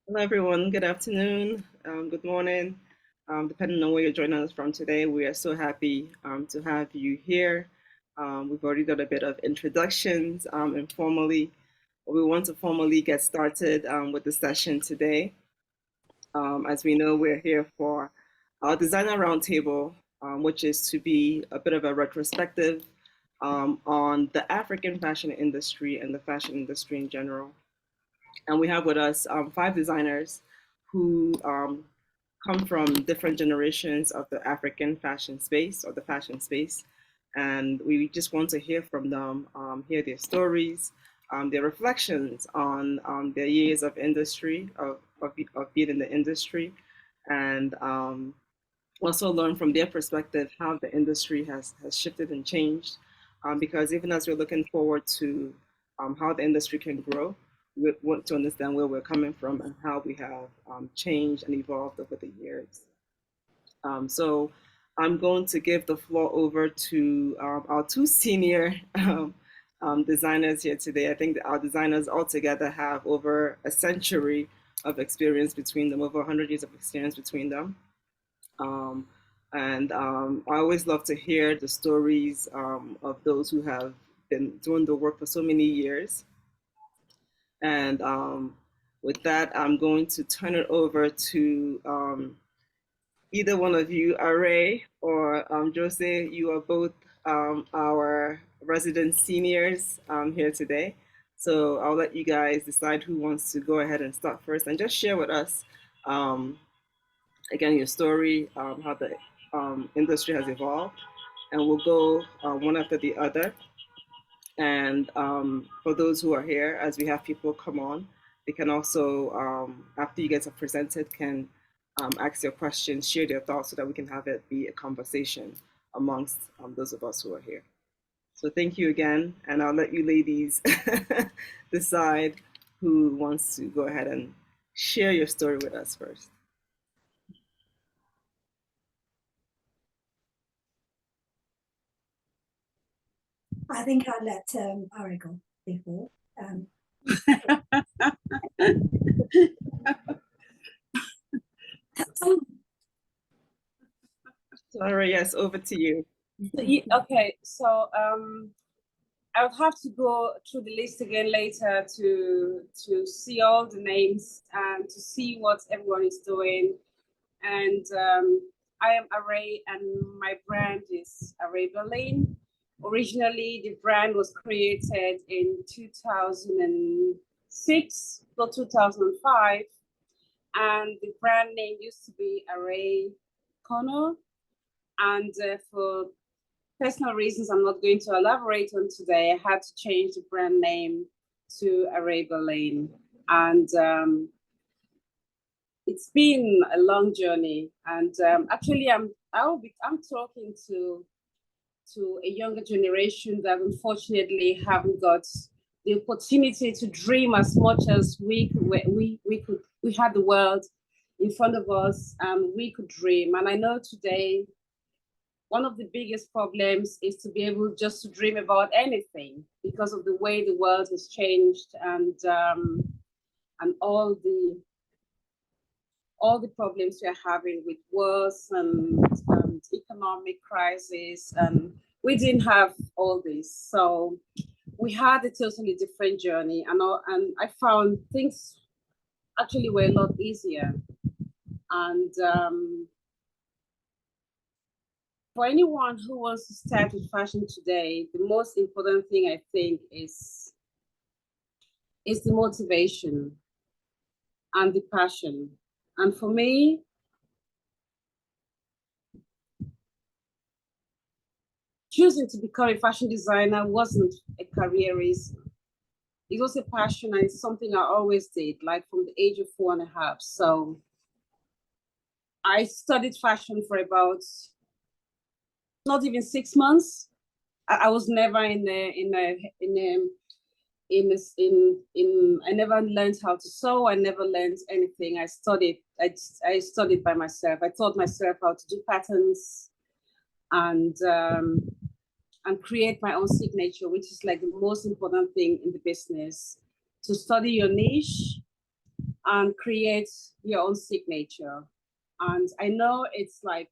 Hello, everyone. Good afternoon. Good morning. Depending on where you're joining us from today, we are so happy to have you here. We've already done a bit of introductions informally. We want to formally get started with the session today. As we know, we're here for our designer roundtable, which is to be a bit of a retrospective on the African fashion industry and the fashion industry in general. And we have with us five designers who come from different generations of the African fashion space or the fashion space. And we just want to hear from them, hear their stories, their reflections on their years of industry, of being in the industry, and also learn from their perspective how the industry has shifted and changed. Because even as we're looking forward to how the industry can grow, we want to understand where we're coming from and how we have changed and evolved over the years. So I'm going to give the floor over to our two senior designers here today. I think that our designers altogether have over a century of experience between them, over 100 years of experience between them. Um, and I always love to hear the stories of those who have been doing the work for so many years. And with that, I'm going to turn it over to either one of you, Array or Jose. You are both our resident seniors here today. So I'll let you guys decide who wants to go ahead and start first and just share with us, um, again, your story, how the industry has evolved. And we'll go one after the other. And for those who are here, as we have people come on, they can also, after you guys have presented, can ask your questions, share their thoughts so that we can have it be a conversation amongst those of us who are here. So thank you again, and I'll let you ladies decide who wants to go ahead and share your story with us first. I think I'll let Ari go before. Sorry, yes, over to you. Okay, so I'll have to go through the list again later to see all the names and to see what everyone is doing. And I am Array, and my brand is Array Berlin. Originally, the brand was created in 2006 or 2005, and the brand name used to be Array Connor. And for personal reasons I'm not going to elaborate on today, I had to change the brand name to Array Berlin. And it's been a long journey. And actually, I'm talking to a younger generation that unfortunately haven't got the opportunity to dream as much as we had the world in front of us, and we could dream. And I know today one of the biggest problems is to be able just to dream about anything because of the way the world has changed, and all the problems we are having with wars and economic crisis, and we didn't have all this. So we had a totally different journey, and I found things actually were a lot easier. And for anyone who wants to start with fashion today, the most important thing I think is the motivation and the passion. And for me, choosing to become a fashion designer wasn't a career reason. It was a passion, and it's something I always did, like from the age of 4.5. So I studied fashion for about not even 6 months. I was never I never learned how to sew. I never learned anything. I studied by myself. I taught myself how to do patterns and create my own signature, which is like the most important thing in the business, to study your niche and create your own signature. And I know it's like,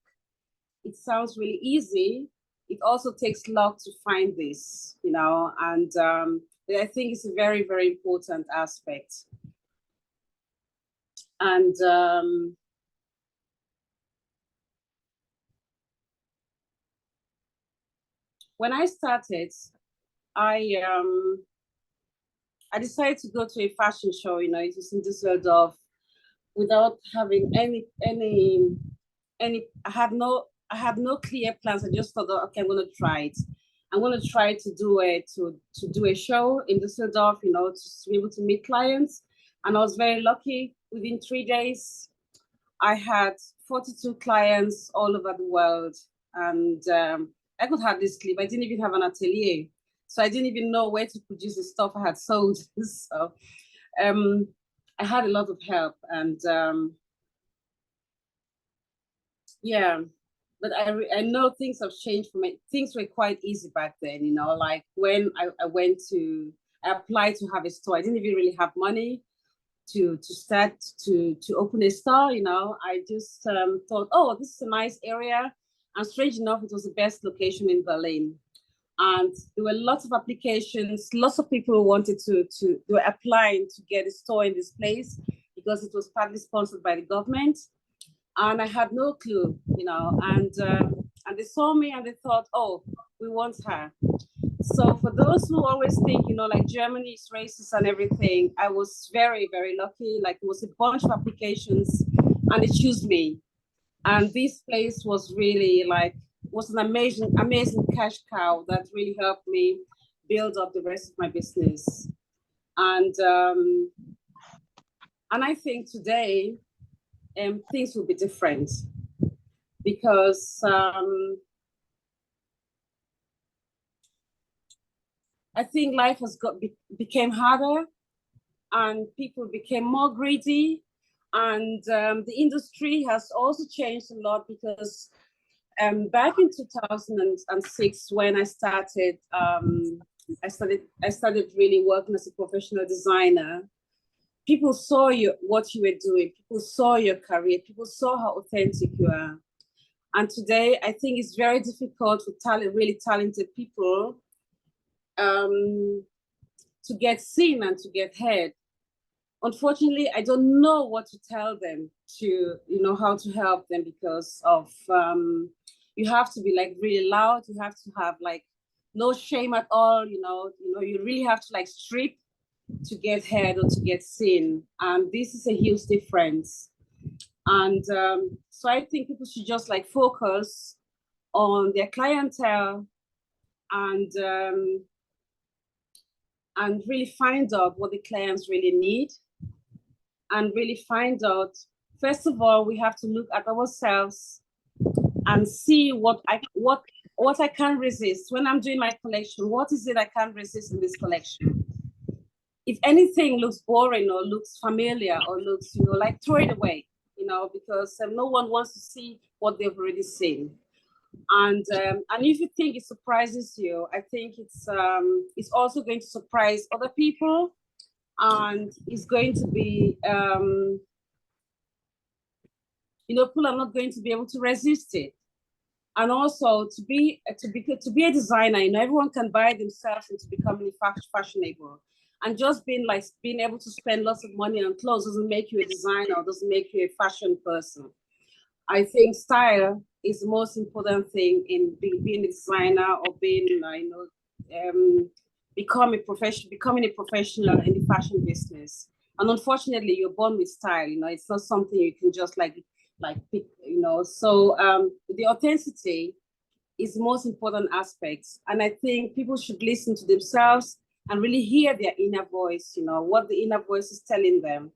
it sounds really easy. It also takes luck to find this, you know, and I think it's a very, very important aspect. And when I started, I decided to go to a fashion show, you know, it was in Düsseldorf, without having any, I had no clear plans. I just thought, okay, I'm gonna try it. I'm gonna try to do a show in Düsseldorf, you know, to be able to meet clients. And I was very lucky. Within 3 days, I had 42 clients all over the world, and I could hardly sleep. I didn't even have an atelier, so I didn't even know where to produce the stuff I had sold. So I had a lot of help, and yeah, but I know things have changed for me. Things were quite easy back then, you know, like when I applied to have a store. I didn't even really have money to start to open a store, you know. I just thought, oh, this is a nice area. And strange enough, it was the best location in Berlin. And there were lots of applications, lots of people wanted they were applying to get a store in this place because it was partly sponsored by the government. And I had no clue, you know, and they saw me and they thought, oh, we want her. So for those who always think, you know, like Germany is racist and everything, I was very, very lucky. Like it was a bunch of applications and they chose me. And this place was really like, was an amazing, amazing cash cow that really helped me build up the rest of my business. And I think today, things will be different because I think life has became harder and people became more greedy, and the industry has also changed a lot because back in 2006 when I started really working as a professional designer. People saw what you were doing. People saw your career. People saw how authentic you are. And today, I think it's very difficult for really talented people to get seen and to get heard. Unfortunately, I don't know what to tell them to, you know, how to help them because of you have to be like really loud. You have to have like no shame at all. You know, you really have to like strip to get heard or to get seen. And this is a huge difference. And so I think people should just like focus on their clientele and really find out what the clients really need and really find out, first of all, we have to look at ourselves and see what I can resist. When I'm doing my collection, what is it I can't resist in this collection? If anything looks boring or looks familiar or looks, you know, like throw it away, you know, because no one wants to see what they've already seen. And if you think it surprises you, I think it's also going to surprise other people, and it's going to be, you know, people are not going to be able to resist it. And also to be a designer, you know, everyone can buy themselves into becoming fashionable. And just being able to spend lots of money on clothes doesn't make you a designer or doesn't make you a fashion person. I think style is the most important thing in being a designer or being, you know, becoming a professional in the fashion business. And unfortunately, you're born with style. You know, it's not something you can just like pick. You know, so the authenticity is the most important aspect. And I think people should listen to themselves and really hear their inner voice. You know, what the inner voice is telling them.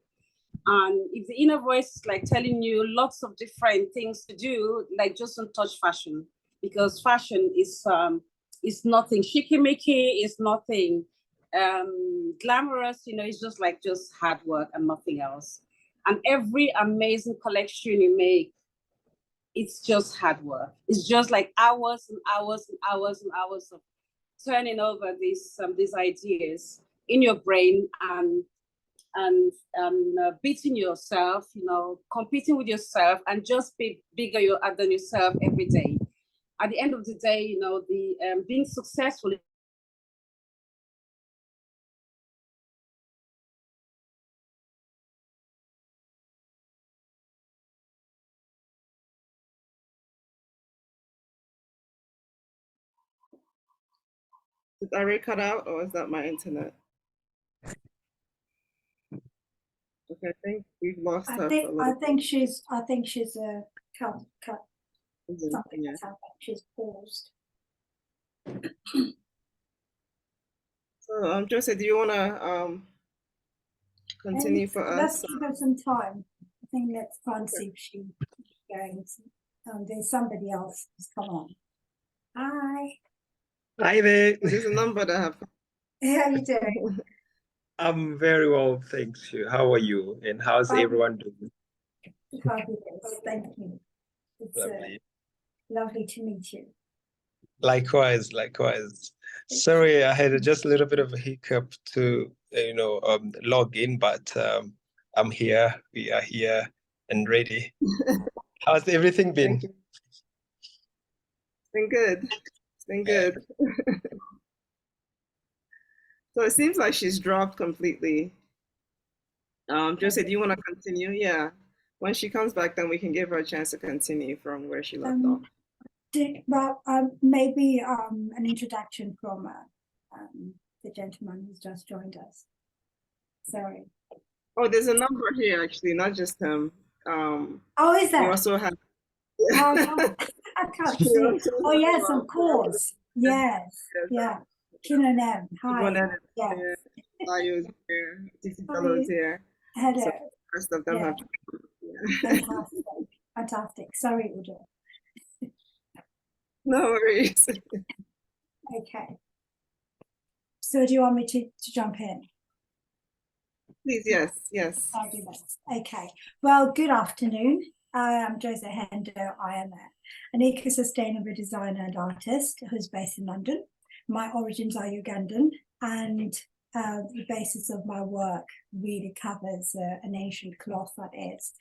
And if the inner voice is like telling you lots of different things to do, like just don't touch fashion, because fashion is nothing shikimiki, it's nothing glamorous, you know, it's just hard work and nothing else. And every amazing collection you make, it's just hard work. It's just like hours and hours and hours and hours of turning over these ideas in your brain and beating yourself, competing with yourself, and just be bigger than yourself every day. At the end of the day, the being successful. Did Ari cut out, or is that my internet? Okay, I think we've lost her. I think she's cut something Yeah. that's happened. She's paused. So, Joseph, do you want to continue for us? Let's give her some time. I think let's try and see if she's going to. There's somebody else who's come on. Hi. Hi there. There's a number that have. How are you doing? I'm very well, thanks you. How are you? And how's everyone doing? Fabulous. Thank you. It's Lovely. lovely to meet you. Likewise. Sorry, I had just a little bit of a hiccup to log in, but I'm here. We are here and ready. How's everything been? It's been good. It's been good. So it seems like she's dropped completely. Joseph, do you want to continue? Yeah. When she comes back, then we can give her a chance to continue from where she left off. Maybe an introduction from the gentleman who's just joined us. Sorry. Oh, there's a number here actually, not just him. Oh, is that? We also have. I can't see. Oh yes, of course. Yes. Yeah. Kinonem. Hi. Yes. Ayo's here. Titi Bello's here. Hello. So the rest of them have. Fantastic. Fantastic. Sorry, Udo. No worries. Okay. So do you want me to jump in? Please, yes. Fabulous. Okay. Well, good afternoon. I'm Jose Hendo. I am an eco-sustainable designer and artist who's based in London. My origins are Ugandan, and the basis of my work really covers an ancient cloth that is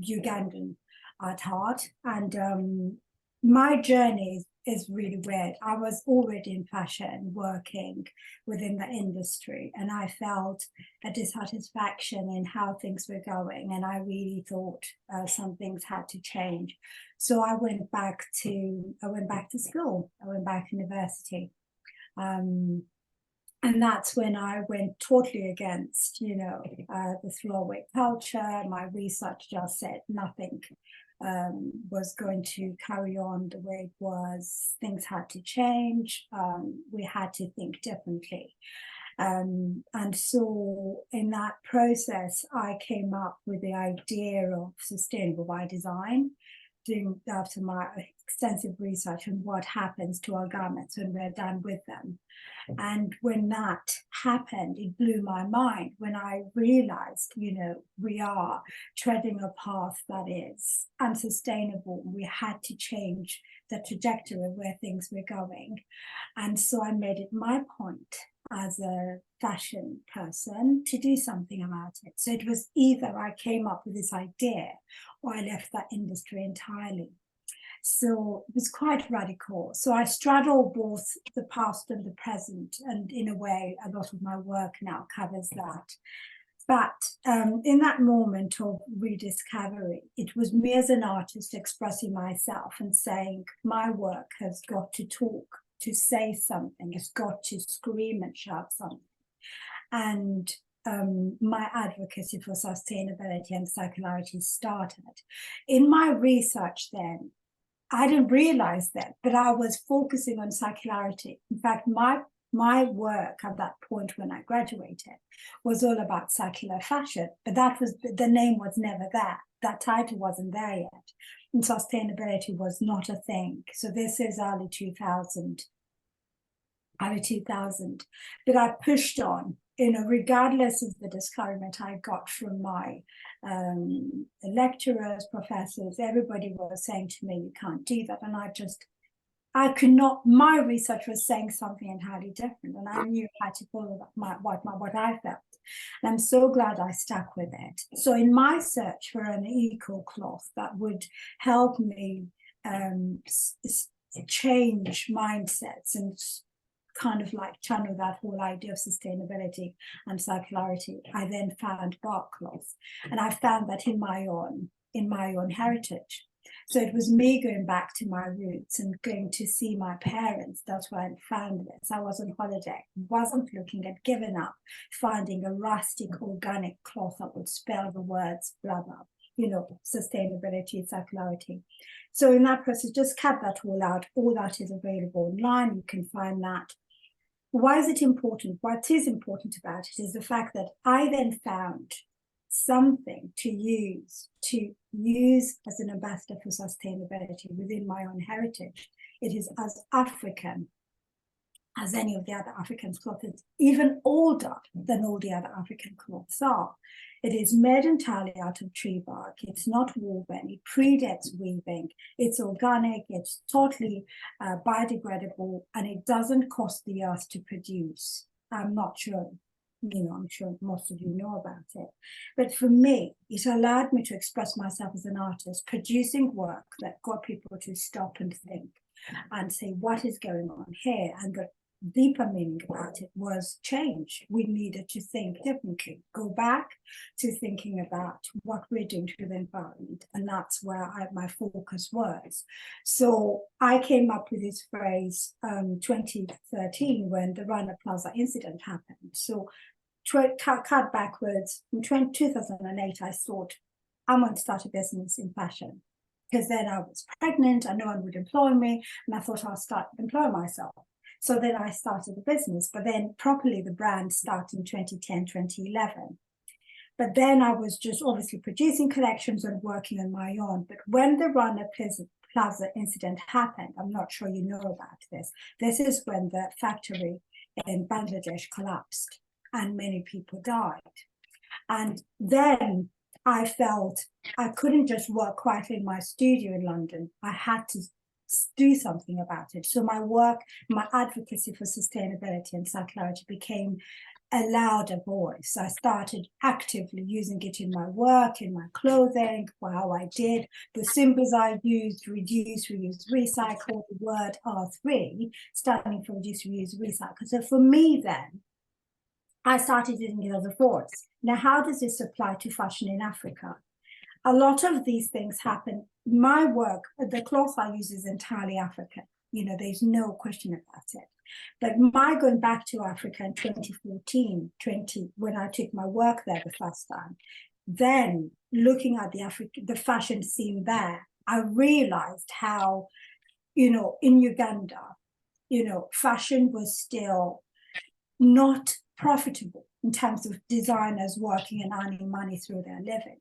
Ugandan at heart. And my journey is really weird. I was already in fashion, working within the industry, and I felt a dissatisfaction in how things were going, and I really thought some things had to change. So I went back to school. I went back to university, and that's when I went totally against, the throwaway culture. My research just said nothing was going to carry on the way it was. Things had to change. We had to think differently. And so in that process, I came up with the idea of sustainable by design, doing after my extensive research on what happens to our garments when we're done with them. And when that happened, it blew my mind when I realized, we are treading a path that is unsustainable. We had to change the trajectory of where things were going. And so I made it my point as a fashion person to do something about it. So it was either I came up with this idea or I left that industry entirely. So it was quite radical. So I straddle both the past and the present, and in a way, a lot of my work now covers that. But in that moment of rediscovery, it was me as an artist expressing myself and saying, my work has got to talk, to say something, it's got to scream and shout something. And my advocacy for sustainability and circularity started. In my research then, I didn't realize that, but I was focusing on circularity. In fact, my work at that point when I graduated was all about circular fashion, but that was the name was never there. That title wasn't there yet. And sustainability was not a thing. So this is early 2000. But I pushed on, regardless of the discouragement I got from my lecturers, professors. Everybody was saying to me, you can't do that. And I just I could not, my research was saying something entirely different, and I knew how to follow what I felt. And I'm so glad I stuck with it. So in my search for an eco cloth that would help me change mindsets and kind of like channel that whole idea of sustainability and circularity, I then found bark cloth, and I found that in my own heritage. So it was me going back to my roots and going to see my parents. That's where I found this. I was on holiday, wasn't looking at giving up, finding a rustic organic cloth that would spell the words, blah, blah, sustainability, circularity. So in that process, just cut that all out. All that is available online. You can find that. Why is it important? What is important about it is the fact that I then found something to use as an ambassador for sustainability within my own heritage. It is as African as any of the other African cloths. It's even older than all the other African cloths are. It is made entirely out of tree bark. It's not woven. It predates weaving. It's organic. It's totally biodegradable, and it doesn't cost the earth to produce. I'm not sure. I'm sure most of you know about it. But for me, it allowed me to express myself as an artist, producing work that got people to stop and think and say, what is going on here? And the deeper meaning about it was change. We needed to think differently, go back to thinking about what we're doing to the environment. And that's where my focus was. So I came up with this phrase 2013 when the Rana Plaza incident happened. So cut backwards, in 2008, I thought, I'm going to start a business in fashion. Because then I was pregnant and no one would employ me. And I thought I'll start employing myself. So then I started the business, but then properly the brand started in 2010, 2011. But then I was just obviously producing collections and working on my own. But when the Rana Plaza incident happened, I'm not sure you know about this. This is when the factory in Bangladesh collapsed and many people died. And then I felt I couldn't just work quietly in my studio in London. I had to do something about it. So my work, my advocacy for sustainability and circularity became a louder voice. I started actively using it in my work, in my clothing, how I did, the symbols I used, reduce, reuse, recycle, the word R3, standing for reduce, reuse, recycle. So for me then, I started using it as a voice. Now, how does this apply to fashion in Africa? A lot of these things happen. My work, the cloth I use is entirely African. There's no question about it. But my going back to Africa in 2014, when I took my work there the first time, then looking at the fashion scene there, I realized how, in Uganda, fashion was still not profitable in terms of designers working and earning money through their living.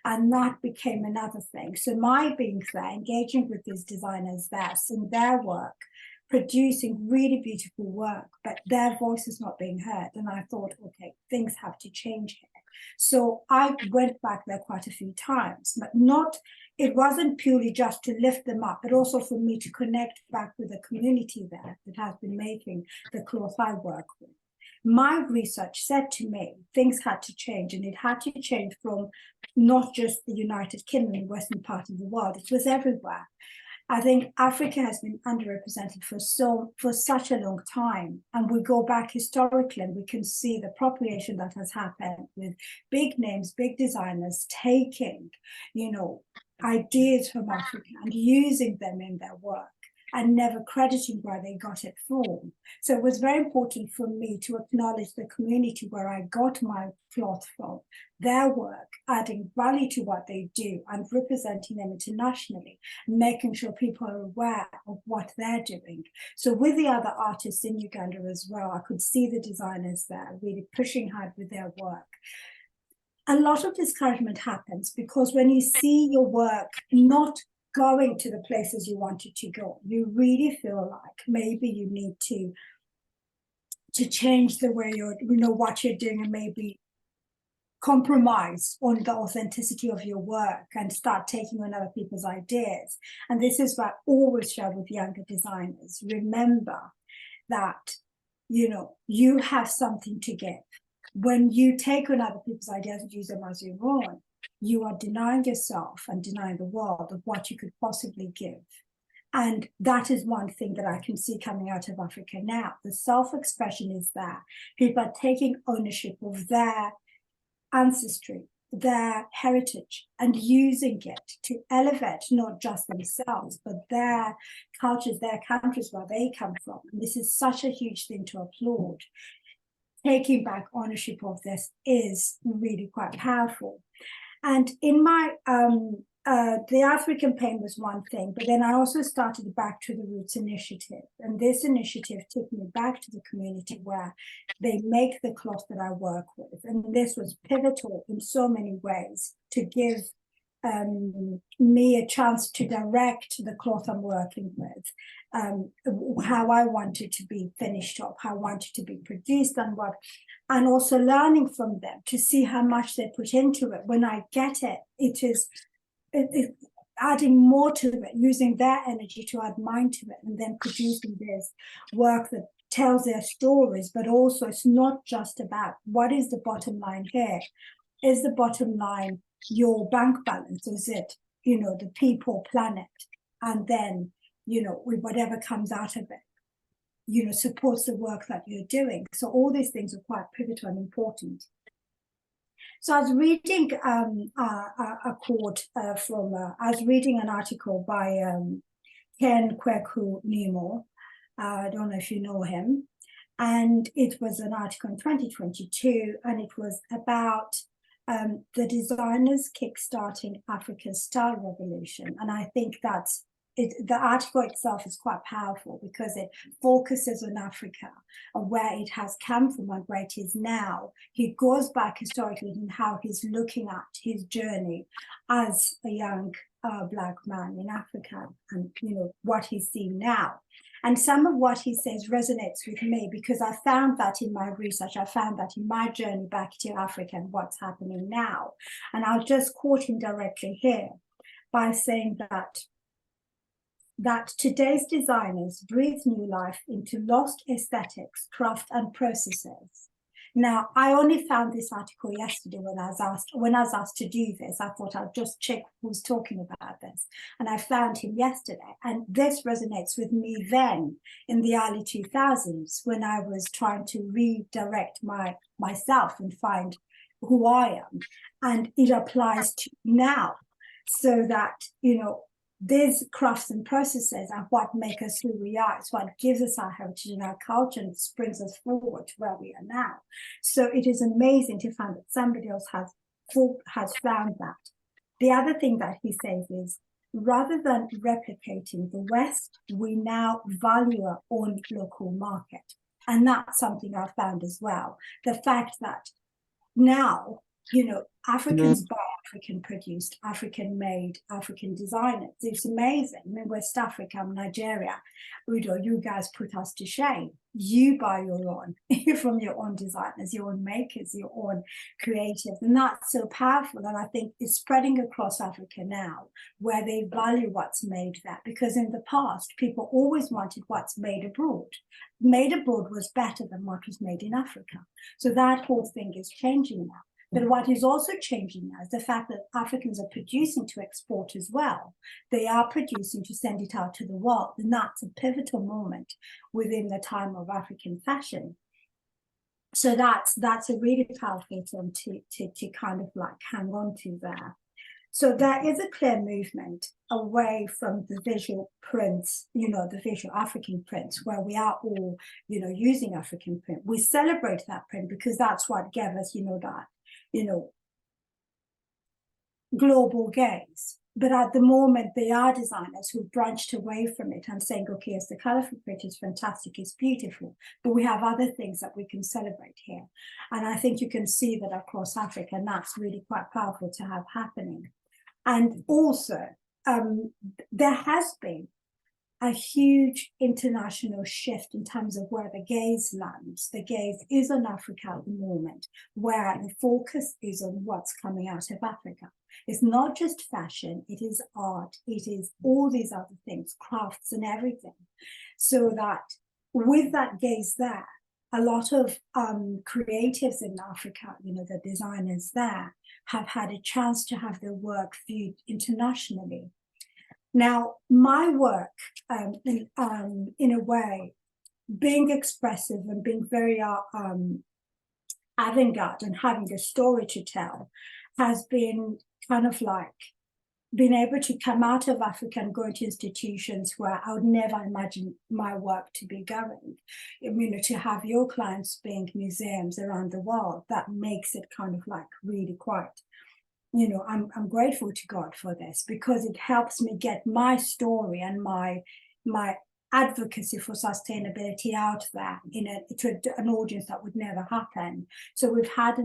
And that became another thing. So my being there, engaging with these designers there, seeing their work, producing really beautiful work, but their voice is not being heard. And I thought, okay, things have to change here. So I went back there quite a few times, but it wasn't purely just to lift them up, but also for me to connect back with the community there that has been making the cloth I work with. My research said to me things had to change, and it had to change from not just the United Kingdom, the western part of the world. It was everywhere. I think Africa has been underrepresented for such a long time, and we go back historically and we can see the appropriation that has happened with big names, big designers taking, ideas from Africa and using them in their work, and never crediting where they got it from. So it was very important for me to acknowledge the community where I got my cloth from, their work, adding value to what they do and representing them internationally, making sure people are aware of what they're doing. So with the other artists in Uganda as well, I could see the designers there really pushing hard with their work. A lot of discouragement happens because when you see your work not going to the places you wanted to go, you really feel like maybe you need to change the way what you're doing, and maybe compromise on the authenticity of your work and start taking on other people's ideas. And this is what I always share with younger designers. Remember that, you know, you have something to give. When you take on other people's ideas and use them as your own, you are denying yourself and denying the world of what you could possibly give. And that is one thing that I can see coming out of Africa now. The self-expression is there. People are taking ownership of their ancestry, their heritage, and using it to elevate not just themselves, but their cultures, their countries where they come from. And this is such a huge thing to applaud. Taking back ownership of this is really quite powerful. And in my, the African pain was one thing, but then I also started Back to the Roots initiative. And this initiative took me back to the community where they make the cloth that I work with. And this was pivotal in so many ways to give me a chance to direct the cloth I'm working with, how I want it to be finished up, how I want it to be produced, and also learning from them to see how much they put into it. When I get it, it is adding more to it, using their energy to add mine to it, and then producing this work that tells their stories. But also, it's not just about what is the bottom line here. Is the bottom line your bank balance? Is it, you know, the people, planet, and then, you know, with whatever comes out of it, you know, supports the work that you're doing. So all these things are quite pivotal and important. So I was reading a quote I was reading an article by Ken Kweku Nimo. I don't know if you know him. And it was an article in 2022, and it was about the designers kickstarting Africa's style revolution. And I think that's the article itself is quite powerful because it focuses on Africa and where it has come from and where it is now. He goes back historically in how he's looking at his journey as a young Black man in Africa, and you know what he's seeing now. And some of what he says resonates with me because I found that in my research, I found that in my journey back to Africa and what's happening now. And I'll just quote him directly here by saying that today's designers breathe new life into lost aesthetics, craft, and processes. Now, I only found this article yesterday when I was asked to do this. I thought I'd just check who's talking about this. And I found him yesterday. And this resonates with me then in the early 2000s when I was trying to redirect myself and find who I am. And it applies to now, so that, you know, these crafts and processes are what make us who we are. It's what gives us our heritage and our culture, and brings us forward to where we are now. So it is amazing to find that somebody else has found that. The other thing that he says is, rather than replicating the West, we now value our own local market. And that's something I found as well. The fact that now, you know, Africans buy African produced, African made, African designers. It's amazing. I mean, West Africa, Nigeria, Udo, you guys put us to shame. You buy your own from your own designers, your own makers, your own creatives. And that's so powerful. And I think it's spreading across Africa now, where they value what's made there. Because in the past, people always wanted what's made abroad. Made abroad was better than what was made in Africa. So that whole thing is changing now. But what is also changing now is the fact that Africans are producing to export as well. They are producing to send it out to the world. And that's a pivotal moment within the time of African fashion. So that's a really powerful thing to kind of like hang on to there. So there is a clear movement away from the visual prints, you know, the visual African prints, where we are all, you know, using African print. We celebrate that print because that's what gave us, you know, that, you know, global gaze. But at the moment, there are designers who branched away from it and saying, okay, yes, the colorful print is fantastic, it's beautiful, but we have other things that we can celebrate here. And I think you can see that across Africa, and that's really quite powerful to have happening. And also, there has been a huge international shift in terms of where the gaze lands. The gaze is on Africa at the moment, where the focus is on what's coming out of Africa. It's not just fashion, it is art, it is all these other things, crafts and everything. So that with that gaze there, a lot of creatives in Africa, the designers there, have had a chance to have their work viewed internationally. Now, my work, in a way, being expressive and being very avant-garde and having a story to tell, has been kind of like being able to come out of Africa and go into institutions where I would never imagine my work to be going. To have your clients being museums around the world, that makes it kind of like really quite, I'm grateful to God for this, because it helps me get my story and my advocacy for sustainability out there to an audience that would never happen. So we've had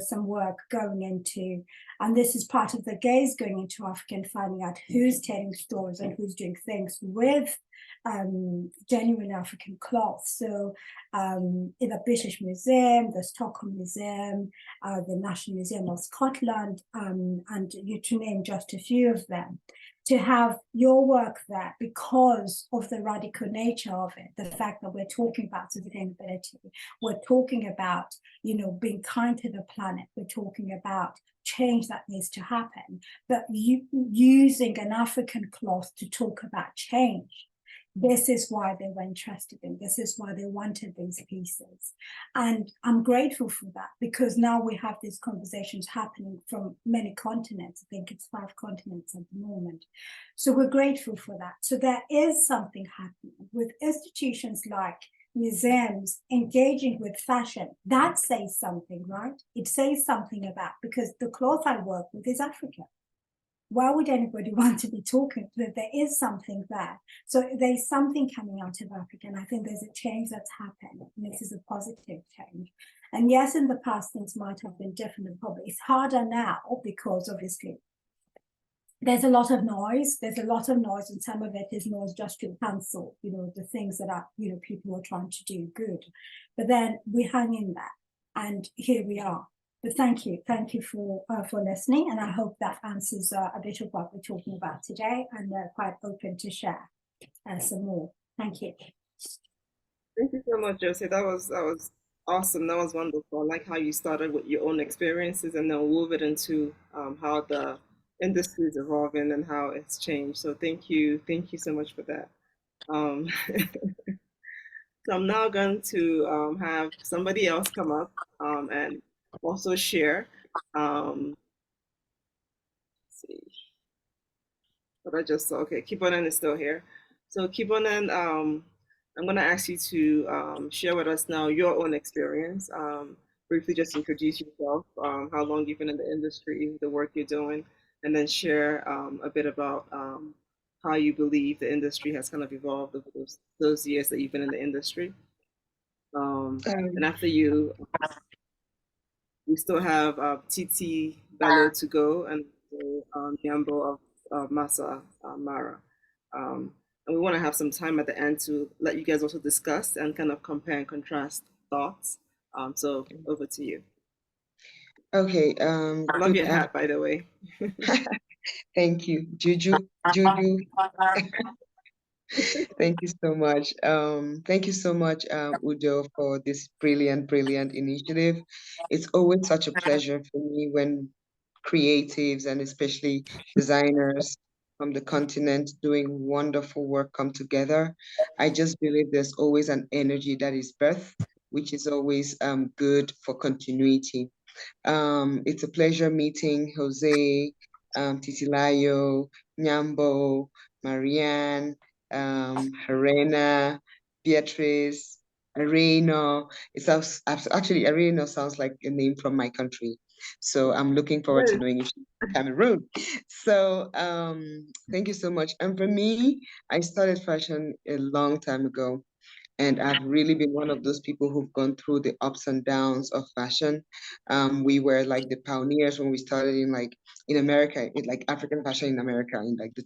some work going into, and this is part of the gaze, going into Africa and finding out who's telling stories and who's doing things with genuine African cloth. So in the British Museum, the Stockholm Museum, the National Museum of Scotland, and to name just a few of them, to have your work there because of the radical nature of it, the fact that we're talking about sustainability, we're talking about, being kind to the planet, we're talking about change that needs to happen, but using an African cloth to talk about change. This is why they were interested in, this is why they wanted these pieces. And I'm grateful for that, because now we have these conversations happening from many continents. I think it's 5 continents at the moment. So we're grateful for that. So there is something happening with institutions like museums engaging with fashion. That says something, right? It says something about, because the cloth I work with is Africa. Why would anybody want to be talking? That there is something there. So there's something coming out of Africa, and I think there's a change that's happened, and this is a positive change. And yes, in the past things might have been different, and probably it's harder now, because obviously there's a lot of noise. There's a lot of noise, and some of it is noise just to cancel, the things that are, people are trying to do good. But then we hang in there, and here we are. But thank you for listening, and I hope that answers a bit of what we're talking about today, and quite open to share some more. Thank you. Thank you so much, Josie. That was awesome. That was wonderful. I like how you started with your own experiences and then wove it into how the industry is evolving and how it's changed. So thank you so much for that. Um, so I'm now going to have somebody else come up and also share. Let's see what I just saw. Okay, Kibonen is still here. So Kibonen, I'm going to ask you to share with us now your own experience. Briefly, just introduce yourself, how long you've been in the industry, the work you're doing, and then share a bit about how you believe the industry has kind of evolved over those years that you've been in the industry. And after you, we still have Titi Bello to go, and Nyambo of Masa Mara. And we want to have some time at the end to let you guys also discuss and kind of compare and contrast thoughts. So over to you. Okay. I love your hat, by the way. Thank you, Juju. Thank you so much. Thank you so much, Udo, for this brilliant initiative. It's always such a pleasure for me when creatives and especially designers from the continent doing wonderful work come together. I just believe there's always an energy that is birth, which is always good for continuity. It's a pleasure meeting Jose, Titilayo, Nyambo, Marianne, Helena, Beatrice, Areno. It sounds actually Areno sounds like a name from my country. So I'm looking forward to knowing if she's from Cameroon. So thank you so much. And for me, I started fashion a long time ago. And I've really been one of those people who've gone through the ups and downs of fashion. We were like the pioneers when we started in America, in like African fashion in America in like the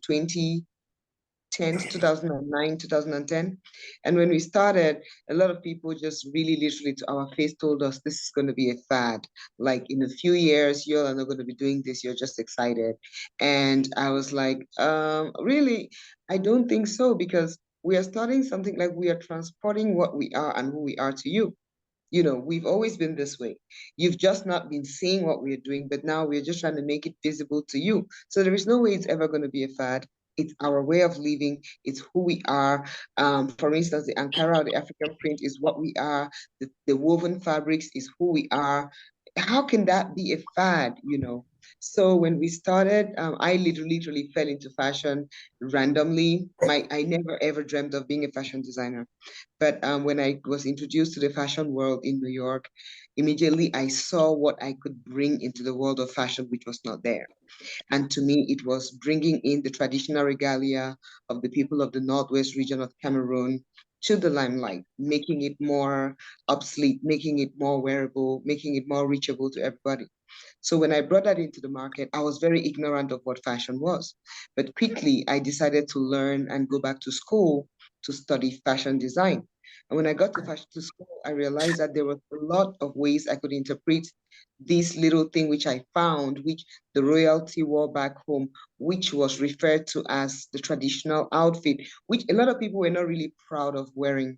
2009, 2010. And when we started, a lot of people just really literally to our face told us this is going to be a fad. Like in a few years, you are not going to be doing this. You're just excited. And I was like, really, I don't think so, because we are starting something like we are transporting what we are and who we are to you. You know, we've always been this way. You've just not been seeing what we're doing, but now we're just trying to make it visible to you. So there is no way it's ever going to be a fad. It's our way of living. It's who we are. For instance, the Ankara or the African print is what we are. The woven fabrics is who we are. How can that be a fad, you know? So when we started, I literally fell into fashion randomly. I never ever dreamt of being a fashion designer. But when I was introduced to the fashion world in New York, immediately I saw what I could bring into the world of fashion, which was not there. And to me, it was bringing in the traditional regalia of the people of the Northwest region of Cameroon to the limelight, making it more obsolete, making it more wearable, making it more reachable to everybody. So when I brought that into the market, I was very ignorant of what fashion was. But quickly, I decided to learn and go back to school to study fashion design. And when I got to school, I realized that there was a lot of ways I could interpret this little thing which I found, which the royalty wore back home, which was referred to as the traditional outfit, which a lot of people were not really proud of wearing.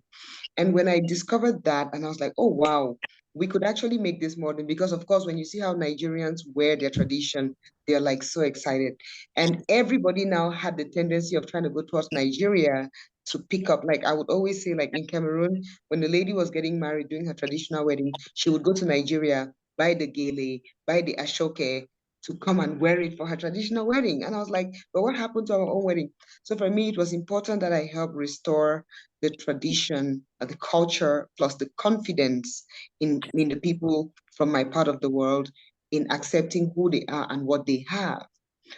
And when I discovered that, and I was like, oh, wow, we could actually make this modern, because of course, when you see how Nigerians wear their tradition, they're like so excited. And everybody now had the tendency of trying to go towards Nigeria to pick up. Like I would always say, like in Cameroon, when the lady was getting married, doing her traditional wedding, she would go to Nigeria, buy the gele, buy the ashoke to come and wear it for her traditional wedding. And I was like, but what happened to our own wedding? So for me, it was important that I help restore the tradition, the culture, plus the confidence in the people from my part of the world in accepting who they are and what they have,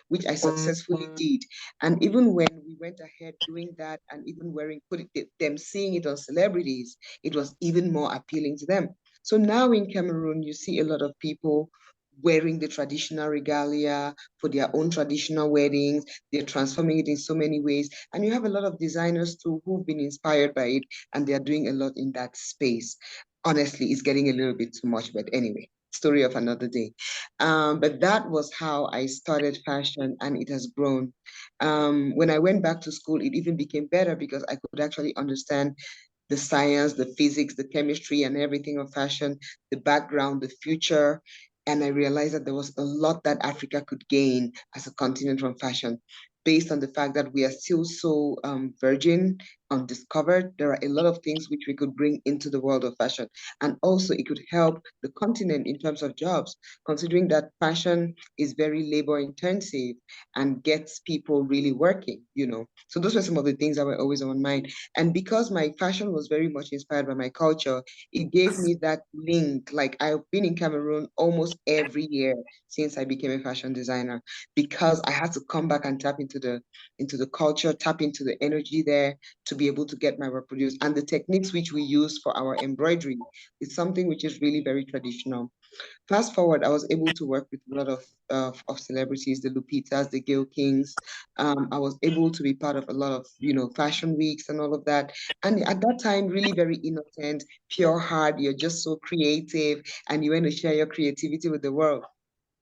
which I successfully did. And even when we went ahead doing that and even them seeing it on celebrities, it was even more appealing to them. So now in Cameroon, you see a lot of people wearing the traditional regalia for their own traditional weddings. They're transforming it in so many ways. And you have a lot of designers too who've been inspired by it, and they're doing a lot in that space. Honestly, it's getting a little bit too much, but anyway, story of another day. But that was how I started fashion, and it has grown. When I went back to school, it even became better because I could actually understand the science, the physics, the chemistry, and everything of fashion, the background, the future. And I realized that there was a lot that Africa could gain as a continent from fashion, based on the fact that we are still so virgin, undiscovered. There are a lot of things which we could bring into the world of fashion. And also it could help the continent in terms of jobs, considering that fashion is very labor intensive and gets people really working, you know. So those were some of the things that were always on my mind. And because my fashion was very much inspired by my culture, it gave me that link. Like I've been in Cameroon almost every year since I became a fashion designer, because I had to come back and tap into the culture, tap into the energy there to be able to get my work produced. And the techniques which we use for our embroidery is something which is really very traditional. Fast forward, I was able to work with a lot of celebrities, the Lupitas, the Gayle Kings. I was able to be part of a lot of, you know, fashion weeks and all of that. And at that time, really very innocent, pure heart. You're just so creative, and you want to share your creativity with the world.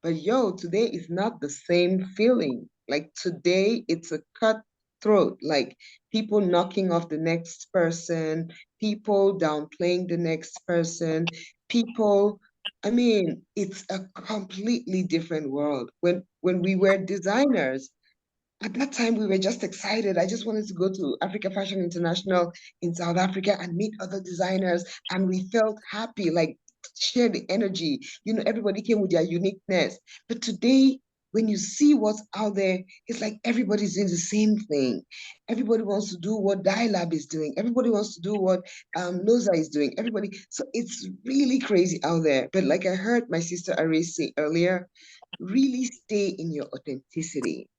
But yo, today is not the same feeling. Like today, it's a cutthroat. Like people knocking off the next person, people downplaying the next person, people. I mean, it's a completely different world. When we were designers, at that time we were just excited. I just wanted to go to Africa Fashion International in South Africa and meet other designers, and we felt happy, like share the energy. You know, everybody came with their uniqueness. But today, when you see what's out there, it's like everybody's doing the same thing. Everybody wants to do what Dye Lab is doing. Everybody wants to do what Noza is doing. Everybody, so it's really crazy out there. But like I heard my sister Ari say earlier, really stay in your authenticity,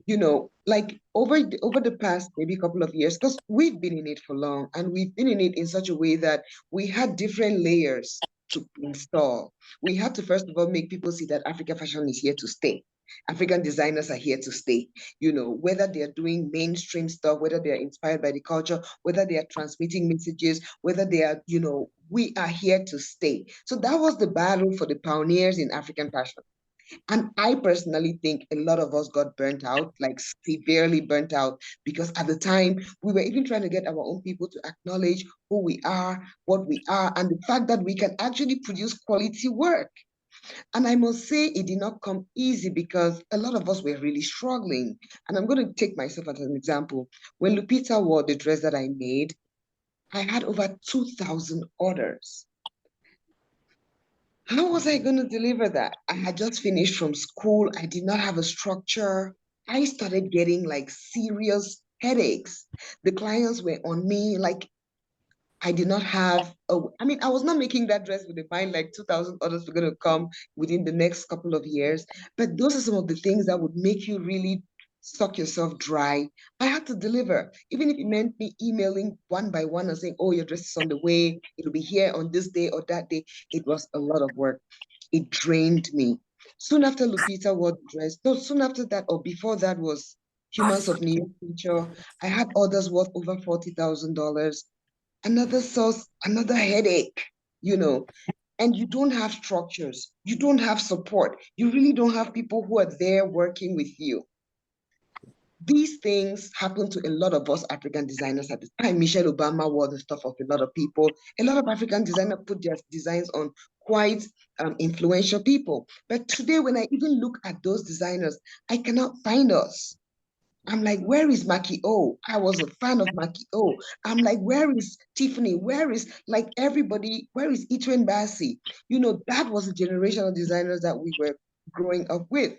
you know, like over the past maybe couple of years, because we've been in it for long, and we've been in it in such a way that we had different layers to install. We had to first of all make people see that Africa fashion is here to stay. African designers are here to stay. You know, whether they're doing mainstream stuff, whether they're inspired by the culture, whether they are transmitting messages, whether they are, you know, we are here to stay. So that was the battle for the pioneers in African fashion. And I personally think a lot of us got burnt out, like severely burnt out, because at the time we were even trying to get our own people to acknowledge who we are, what we are, and the fact that we can actually produce quality work. And I must say it did not come easy because a lot of us were really struggling. And I'm going to take myself as an example. When Lupita wore the dress that I made, I had over 2,000 orders. How was I going to deliver that? I had just finished from school. I did not have a structure. I started getting like serious headaches. The clients were on me like I did not have, I mean, I was not making that dress with a mind like 2,000 others were going to come within the next couple of years. But those are some of the things that would make you really suck yourself dry. I had to deliver, even if it meant me emailing one by one and saying, oh, your dress is on the way. It'll be here on this day or that day. It was a lot of work. It drained me. Soon after Lupita wore the dress, no, soon after that or before that was Humans of New York feature. I had orders worth over $40,000. Another source, another headache, you know, and you don't have structures, you don't have support, you really don't have people who are there working with you. These things happen to a lot of us African designers at the time. Michelle Obama wore the stuff of a lot of people. A lot of African designers put their designs on quite influential people. But today, when I even look at those designers, I cannot find us. I'm like, where is Maki O? I was a fan of Maki O. I'm like, where is Tiffany? Where is like everybody? Where is Itwen Bassi? You know, that was a generation of designers that we were growing up with.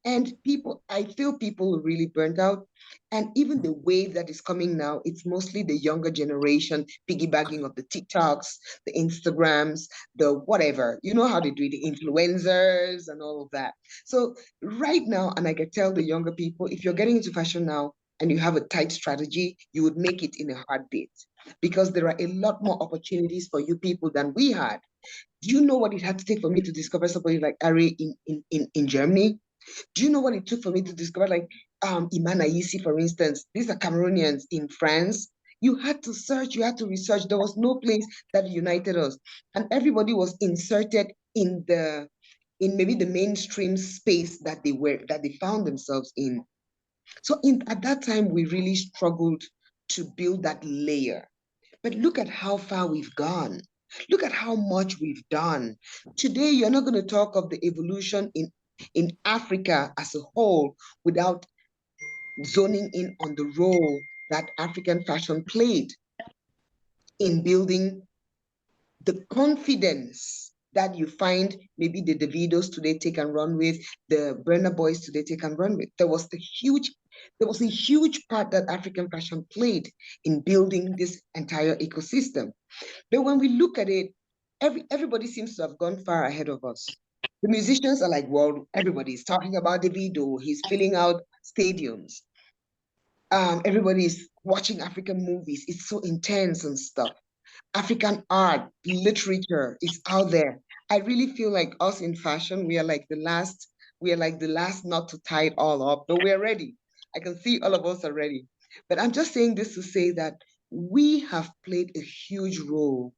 And people, I feel people are really burnt out. And even the wave that is coming now, it's mostly the younger generation piggybacking of the TikToks, the Instagrams, the whatever. You know how they do it, the influencers and all of that. So right now, and I can tell the younger people, if you're getting into fashion now and you have a tight strategy, you would make it in a heartbeat because there are a lot more opportunities for you people than we had. Do you know what it had to take for me to discover somebody like Ari in Germany? Do you know what it took for me to discover, like Iman Ayisi, for instance? These are Cameroonians in France. You had to search, you had to research. There was no place that united us, and everybody was inserted in maybe the mainstream space that they found themselves in. So at that time, we really struggled to build that layer. But look at how far we've gone. Look at how much we've done. Today, you're not going to talk of the evolution in Africa as a whole without zoning in on the role that African fashion played in building the confidence that you find maybe the Davidos today take and run with, the Burna Boys today take and run with. There was a huge part that African fashion played in building this entire ecosystem. But when we look at it, everybody seems to have gone far ahead of us. The musicians are like, well, everybody's talking about Davido. He's filling out stadiums. Everybody's watching African movies. It's so intense and stuff. African art, literature is out there. I really feel like us in fashion, we are like the last not to tie it all up, but we're ready. I can see all of us are ready. But I'm just saying this to say that we have played a huge role.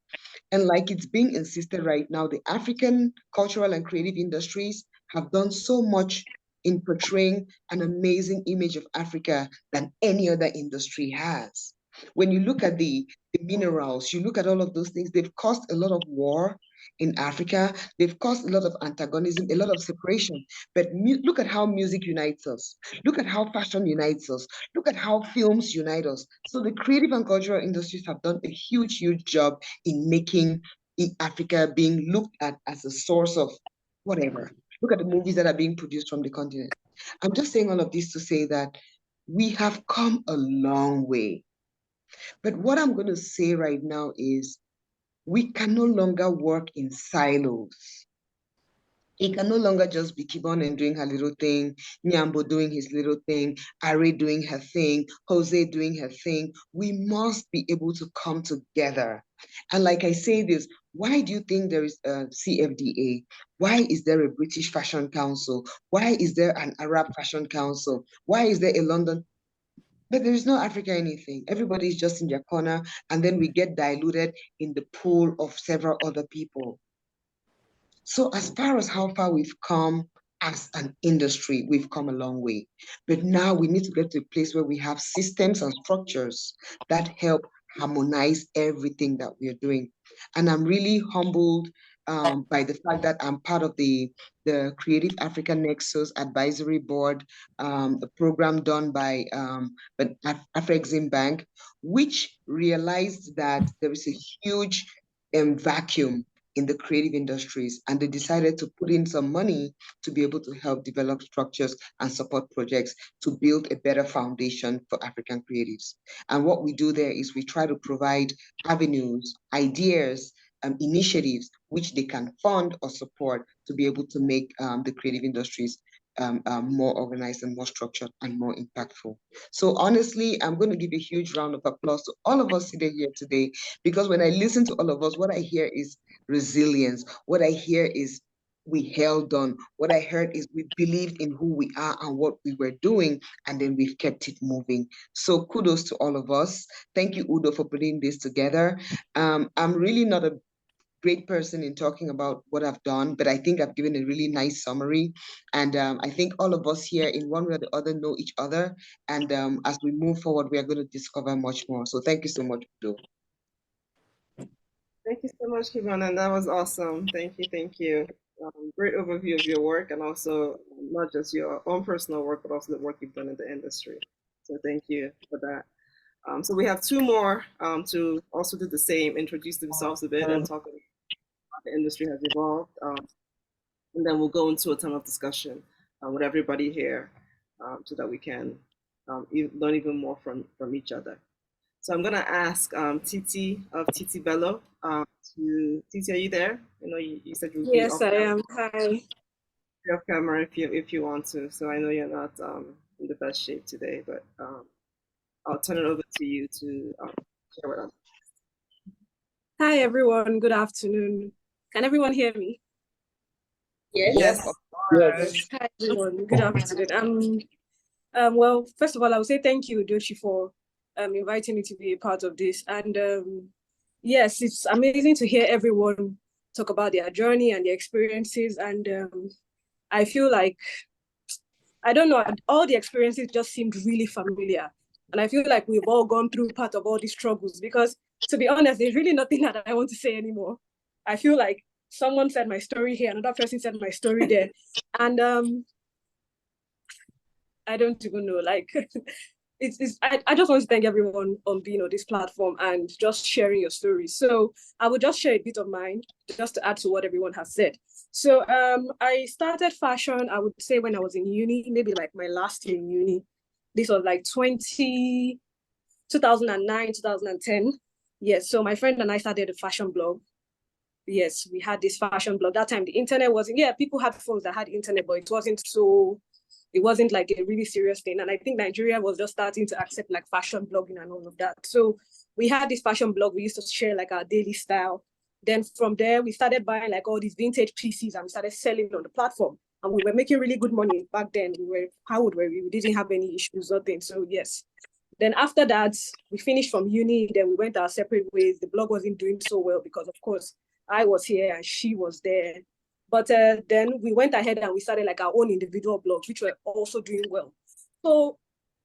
And like it's being insisted right now, the African cultural and creative industries have done so much in portraying an amazing image of Africa than any other industry has. When you look at the minerals, you look at all of those things, they've caused a lot of war in Africa. They've caused a lot of antagonism, a lot of separation. But look at how music unites us. Look at how fashion unites us. Look at how films unite us. So the creative and cultural industries have done a huge, huge job in making Africa being looked at as a source of whatever. Look at the movies that are being produced from the continent. I'm just saying all of this to say that we have come a long way. But what I'm going to say right now is we can no longer work in silos. It can no longer just be Kibon doing her little thing, Nyambo doing his little thing, Ari doing her thing, Jose doing her thing. We must be able to come together. And like I say this, why do you think there is a CFDA? Why is there a British Fashion Council? Why is there an Arab Fashion Council? Why is there a London? But there is no Africa anything. Everybody is just in their corner, and then we get diluted in the pool of several other people. So as far as how far we've come as an industry, we've come a long way. But now we need to get to a place where we have systems and structures that help harmonize everything that we are doing. And I'm really humbled by the fact that I'm part of the Creative Africa Nexus Advisory Board, a program done by Afrexim Bank, which realized that there is a huge vacuum in the creative industries, and they decided to put in some money to be able to help develop structures and support projects to build a better foundation for African creatives. And what we do there is we try to provide avenues, ideas, initiatives which they can fund or support to be able to make the creative industries more organized and more structured and more impactful. So honestly, I'm going to give a huge round of applause to all of us sitting here today, because when I listen to all of us, what I hear is resilience. What I hear is we held on. What I heard is we believed in who we are and what we were doing, and then we've kept it moving. So kudos to all of us. Thank you, Udo, for putting this together. I'm really not a great person in talking about what I've done, but I think I've given a really nice summary. And I think all of us here in one way or the other know each other. And as we move forward, we are going to discover much more. So thank you so much, Udo. Thank you so much, Kibon, and that was awesome. Thank you, thank you. Great overview of your work, and also not just your own personal work, but also the work you've done in the industry. So thank you for that. So we have two more to also do the same, introduce themselves a bit and talk about how the industry has evolved. And then we'll go into a time of discussion with everybody here so that we can learn even more from each other. So I'm going to ask Titi of Titi Bello. Titi, are you there? You know, you said you would be Yes, I am. Hi. off camera if you want to. So I know you're not in the best shape today, but I'll turn it over to you to share with us. Hi, everyone. Good afternoon. Can everyone hear me? Yes. Yes. Hi, everyone. Good afternoon. Well, first of all, I would say thank you, Doshi, for inviting me to be a part of this. And yes, it's amazing to hear everyone talk about their journey and their experiences. And I feel like, I don't know, all the experiences just seemed really familiar. And I feel like we've all gone through part of all these struggles, because to be honest, there's really nothing that I want to say anymore. I feel like someone said my story here, another person said my story there. And I don't even know, like, I just want to thank everyone on being on this platform and just sharing your stories. So I will just share a bit of mine just to add to what everyone has said. So I started fashion, I would say, when I was in uni, maybe like my last year in uni. This was like 2009, 2010. Yes, so my friend and I started a fashion blog. Yes, we had this fashion blog. That time the internet wasn't, yeah, people had phones that had internet, but it wasn't like a really serious thing. And I think Nigeria was just starting to accept like fashion blogging and all of that. So we had this fashion blog. We used to share like our daily style. Then from there, we started buying like all these vintage pieces and we started selling on the platform. And we were making really good money back then. How would we? We didn't have any issues, nothing. So yes. Then after that, we finished from uni. Then we went our separate ways. The blog wasn't doing so well because, of course, I was here and she was there. But then we went ahead and we started like our own individual blogs, which were also doing well. So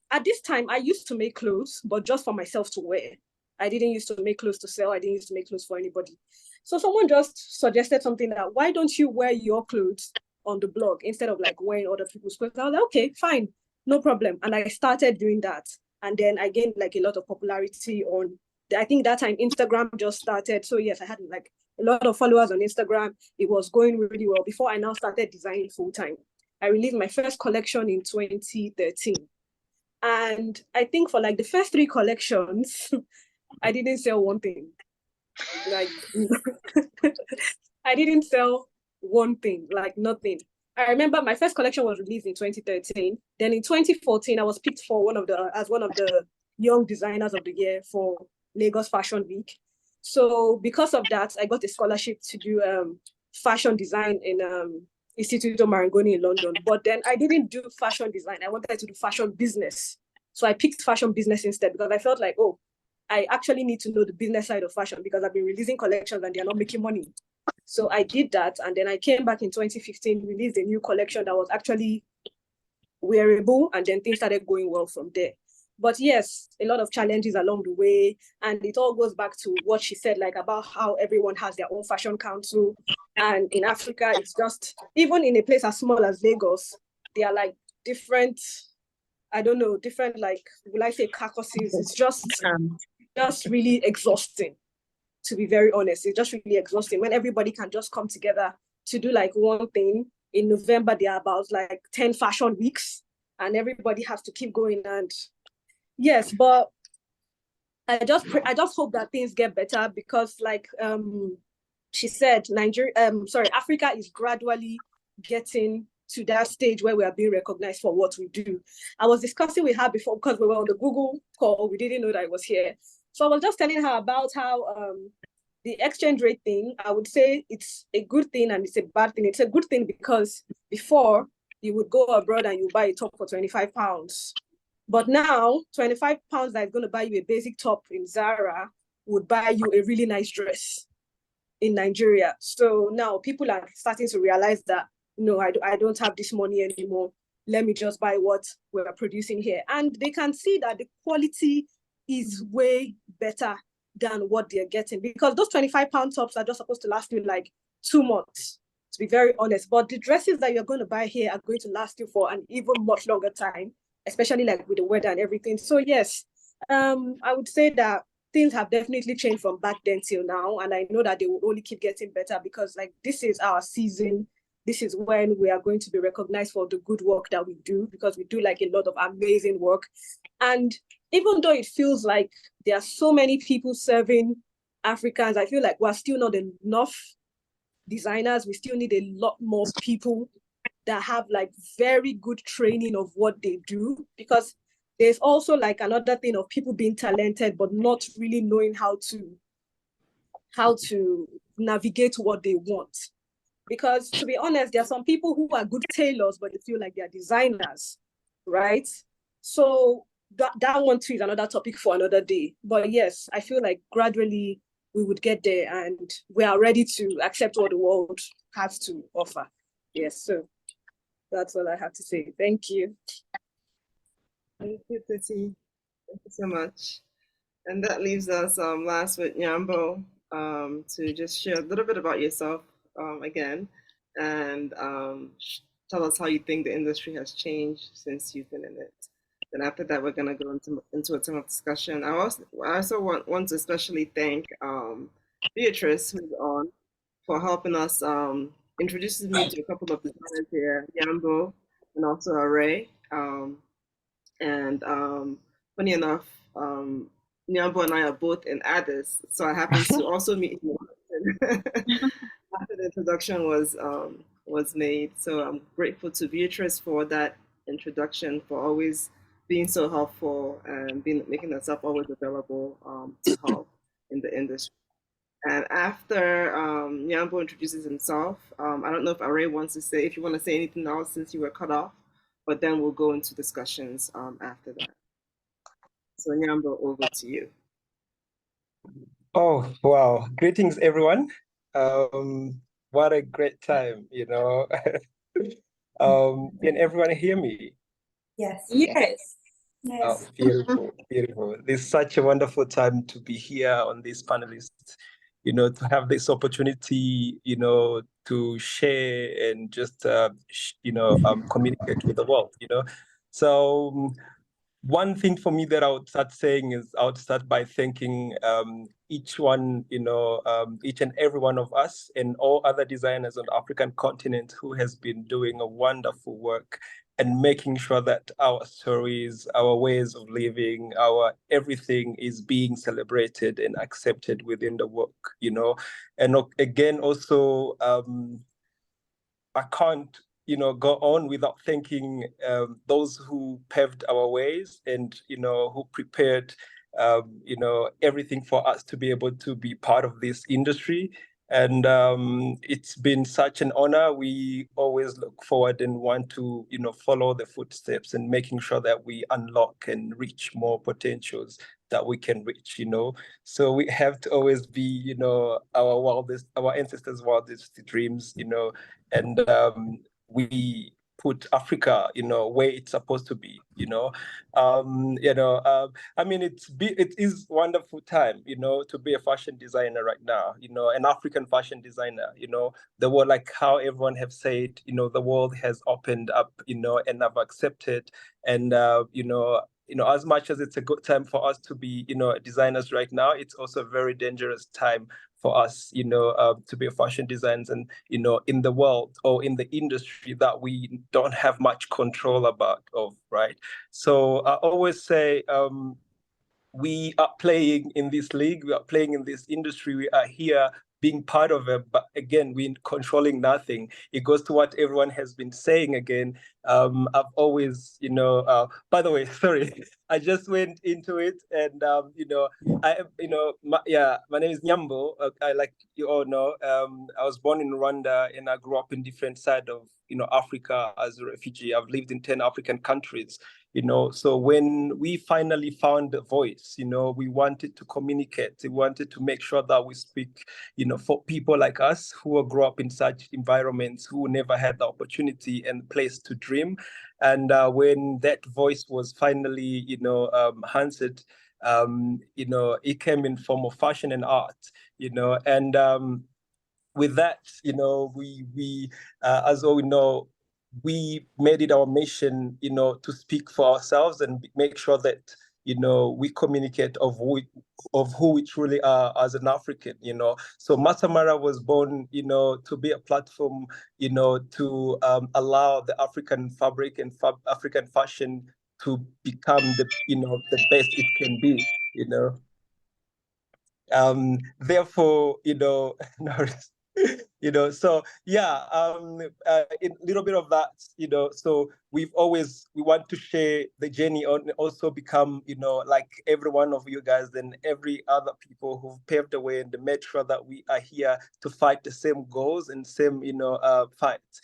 at this time, I used to make clothes, but just for myself to wear. I didn't used to make clothes to sell. I didn't used to make clothes for anybody. So someone just suggested something that, why don't you wear your clothes on the blog instead of like wearing other people's clothes? I was like, okay, fine, no problem. And I started doing that. And then I gained like a lot of popularity on, I think that time Instagram just started. So yes, I had like a lot of followers on Instagram. It was going really well before I now started designing full time. I released my first collection in 2013. And I think for like the first 3 collections, I didn't sell one thing. Like, I didn't sell one thing, like nothing. I remember my first collection was released in 2013. Then in 2014, I was picked for one of the young designers of the year for Lagos Fashion Week. So because of that, I got a scholarship to do fashion design in Instituto Marangoni in London. But then I didn't do fashion design. I wanted to do fashion business. So I picked fashion business instead because I felt like, oh, I actually need to know the business side of fashion because I've been releasing collections and they're not making money. So I did that. And then I came back in 2015, released a new collection that was actually wearable, and then things started going well from there. But yes, a lot of challenges along the way. And it all goes back to what she said, like about how everyone has their own fashion council. And in Africa, it's just, even in a place as small as Lagos, they are like different, I don't know, different, like, will I say caucuses? It's just really exhausting, to be very honest. It's just really exhausting when everybody can just come together to do like one thing. In November, there are about like 10 fashion weeks and everybody has to keep going. And yes, but I just hope that things get better because like she said, Africa is gradually getting to that stage where we are being recognized for what we do. I was discussing with her before because we were on the Google call. We didn't know that I was here. So I was just telling her about how the exchange rate thing, I would say it's a good thing and it's a bad thing. It's a good thing because before you would go abroad and you buy a top for 25 pounds. But now 25 pounds that is going to buy you a basic top in Zara would buy you a really nice dress in Nigeria. So now people are starting to realize that, no, I don't have this money anymore. Let me just buy what we're producing here. And they can see that the quality is way better than what they're getting because those 25-pound tops are just supposed to last you like 2 months, to be very honest. But the dresses that you're going to buy here are going to last you for an even much longer time, especially like with the weather and everything. So yes, I would say that things have definitely changed from back then till now. And I know that they will only keep getting better because like this is our season. This is when we are going to be recognized for the good work that we do because we do like a lot of amazing work. And even though it feels like there are so many people serving Africans, I feel like we're still not enough designers. We still need a lot more people that have like very good training of what they do because there's also like another thing of people being talented but not really knowing how to navigate what they want. Because to be honest, there are some people who are good tailors, but they feel like they're designers, right? So that one too is another topic for another day. But yes, I feel like gradually we would get there and we are ready to accept what the world has to offer. Yes, so that's all I have to say. Thank you. Thank you, Titi. Thank you so much. And that leaves us last with Nyambo to just share a little bit about yourself again and tell us how you think the industry has changed since you've been in it. Then after that, we're going to go into a time of discussion. I also want to especially thank Beatrice, who's on, for helping us introducing me to a couple of designers here, Yambo and also Array. And funny enough, Nyambo and I are both in Addis, so I happened to also meet him after the introduction was made. So I'm grateful to Beatrice for that introduction, for always being so helpful and making herself always available to help in the industry. And after Nyambo introduces himself, I don't know if Array wants to say, if you want to say anything else since you were cut off, but then we'll go into discussions after that. So Nyambo, over to you. Oh, wow. Greetings, everyone. What a great time, you know. Can everyone hear me? Yes. Yes. Oh, beautiful, beautiful. This is such a wonderful time to be here on this panelist, you know, to have this opportunity, you know, to share and just, communicate with the world, you know. So one thing for me that I would start saying is I would start by thanking each one, each and every one of us and all other designers on the African continent who has been doing a wonderful work and making sure that our stories, our ways of living, our everything is being celebrated and accepted within the work, you know. And again, also, I can't, go on without thanking those who paved our ways and, who prepared, everything for us to be able to be part of this industry. And it's been such an honor. We always look forward and want to, follow the footsteps and making sure that we unlock and reach more potentials that we can reach, So we have to always be, our ancestors' wildest dreams, and we put Africa, where it's supposed to be, I mean, it is wonderful time, to be a fashion designer right now, an African fashion designer, the world, like how everyone have said, the world has opened up, and I've accepted, and as much as it's a good time for us to be, designers right now, it's also a very dangerous time for us, to be fashion designers and, in the world or in the industry that we don't have much control of, right? So I always say, we are playing in this league, we are playing in this industry, we are here being part of it, but again, we're controlling nothing. It goes to what everyone has been saying again. I've always, by the way, sorry, I just went into it and, my name is Nyambo. I, like you all know, I was born in Rwanda and I grew up in different side of, Africa as a refugee. I've lived in 10 African countries. So when we finally found a voice, we wanted to communicate, we wanted to make sure that we speak, for people like us who grew up in such environments, who never had the opportunity and place to dream. And when that voice was finally, answered, it came in form of fashion and art, and with that, we as all we know, we made it our mission, to speak for ourselves and make sure that, we communicate of who we truly are as an African, So Masamara was born, to be a platform, to allow the African fabric and African fashion to become the best it can be, Therefore, no, so yeah, a little bit of that, so we want to share the journey and also become, like every one of you guys and every other people who've paved the way and made sure that we are here to fight the same goals and same, fights,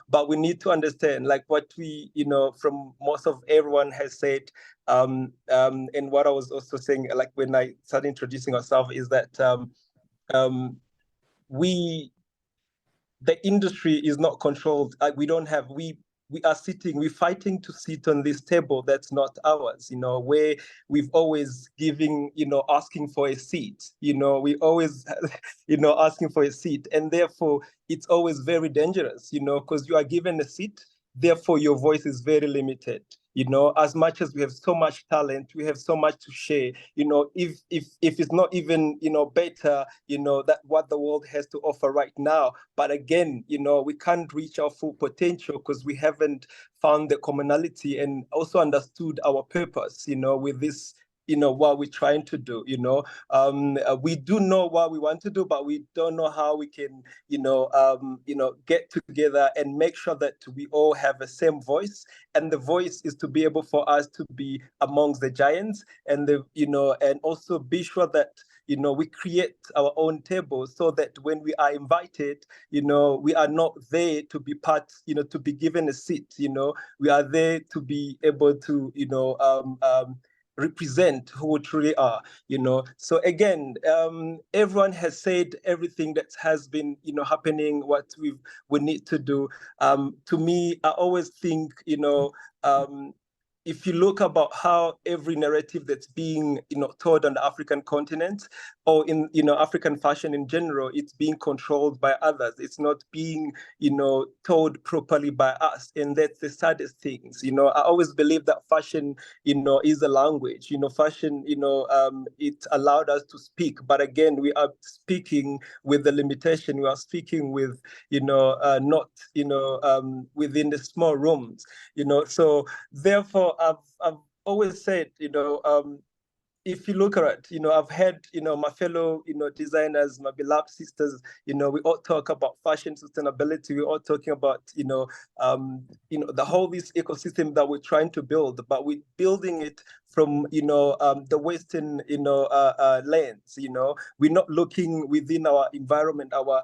but we need to understand, like what we, from most of everyone has said, and what I was also saying, like when I started introducing ourselves, is that the industry is not controlled. We're fighting to sit on this table that's not ours, where we've always giving, asking for a seat, we always, asking for a seat. And therefore, it's always very dangerous, because you are given a seat, therefore your voice is very limited. As much as we have so much talent, we have so much to share, if it's not even, better, that what the world has to offer right now. But again, we can't reach our full potential because we haven't found the commonality and also understood our purpose, with this, what we're trying to do, we do know what we want to do, but we don't know how we can, get together and make sure that we all have the same voice. And the voice is to be able for us to be amongst the giants and and also be sure that, we create our own table so that when we are invited, we are not there to be part, to be given a seat, we are there to be able to, represent who we truly are, So again, everyone has said everything that has been, happening, what we need to do. To me, I always think, if you look about how every narrative that's being, told on the African continent or in, African fashion in general, it's being controlled by others. It's not being, told properly by us. And that's the saddest things. I always believe that fashion, is a language, fashion, it allowed us to speak. But again, we are speaking with the limitation. We are speaking with, not, within the small rooms, So therefore, I've always said, if you look at it, I've had, my fellow, designers, my beloved sisters, we all talk about fashion sustainability. We're all talking about, the whole this ecosystem that we're trying to build, but we're building it from, the Western, lens. We're not looking within our environment, our,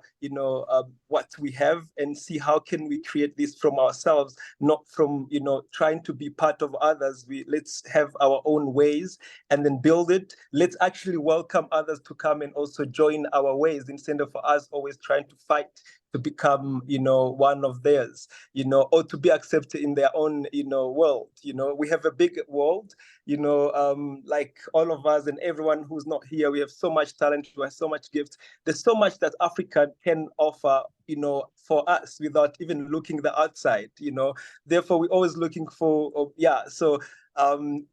what we have, and see how can we create this from ourselves, not from, trying to be part of others. Let's have our own ways and then build it. Let's actually welcome others to come and also join our ways, instead of us always trying to fight to become, one of theirs, or to be accepted in their own, world. We have a big world, like all of us and everyone who's not here. We have so much talent, we have so much gift. There's so much that Africa can offer, for us, without even looking the outside. Therefore, we're always looking for, so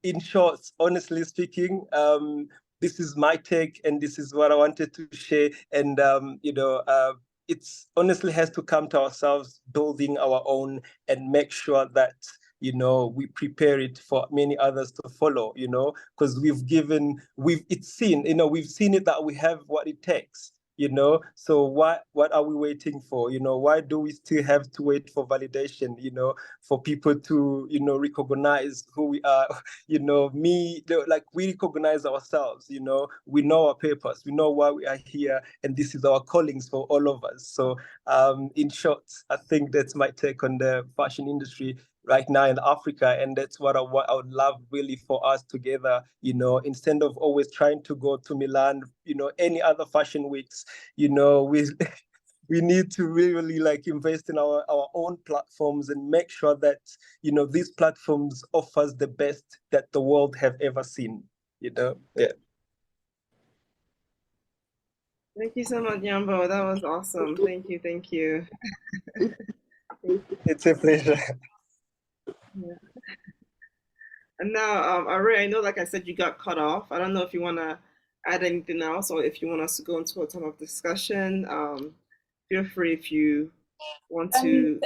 in short, honestly speaking, this is my take, and this is what I wanted to share. And it's honestly has to come to ourselves, building our own, and make sure that we prepare it for many others to follow. Because we've seen it, that we have what it takes. So what are we waiting for? Why do we still have to wait for validation, for people to, recognize who we are? Like, we recognize ourselves, we know our purpose, we know why we are here, and this is our callings for all of us. So in short, I think that's my take on the fashion industry right now in Africa, and that's what I would love really for us together, instead of always trying to go to Milan, any other fashion weeks, we we need to really like invest in our own platforms, and make sure that these platforms offers the best that the world have ever seen. Yeah. Thank you so much, Yambo. That was awesome. Thank you. Thank you. It's a pleasure. Yeah. And now, Ari, I know, like I said, you got cut off. I don't know if you want to add anything else, or if you want us to go into a time of discussion. Feel free if you want to.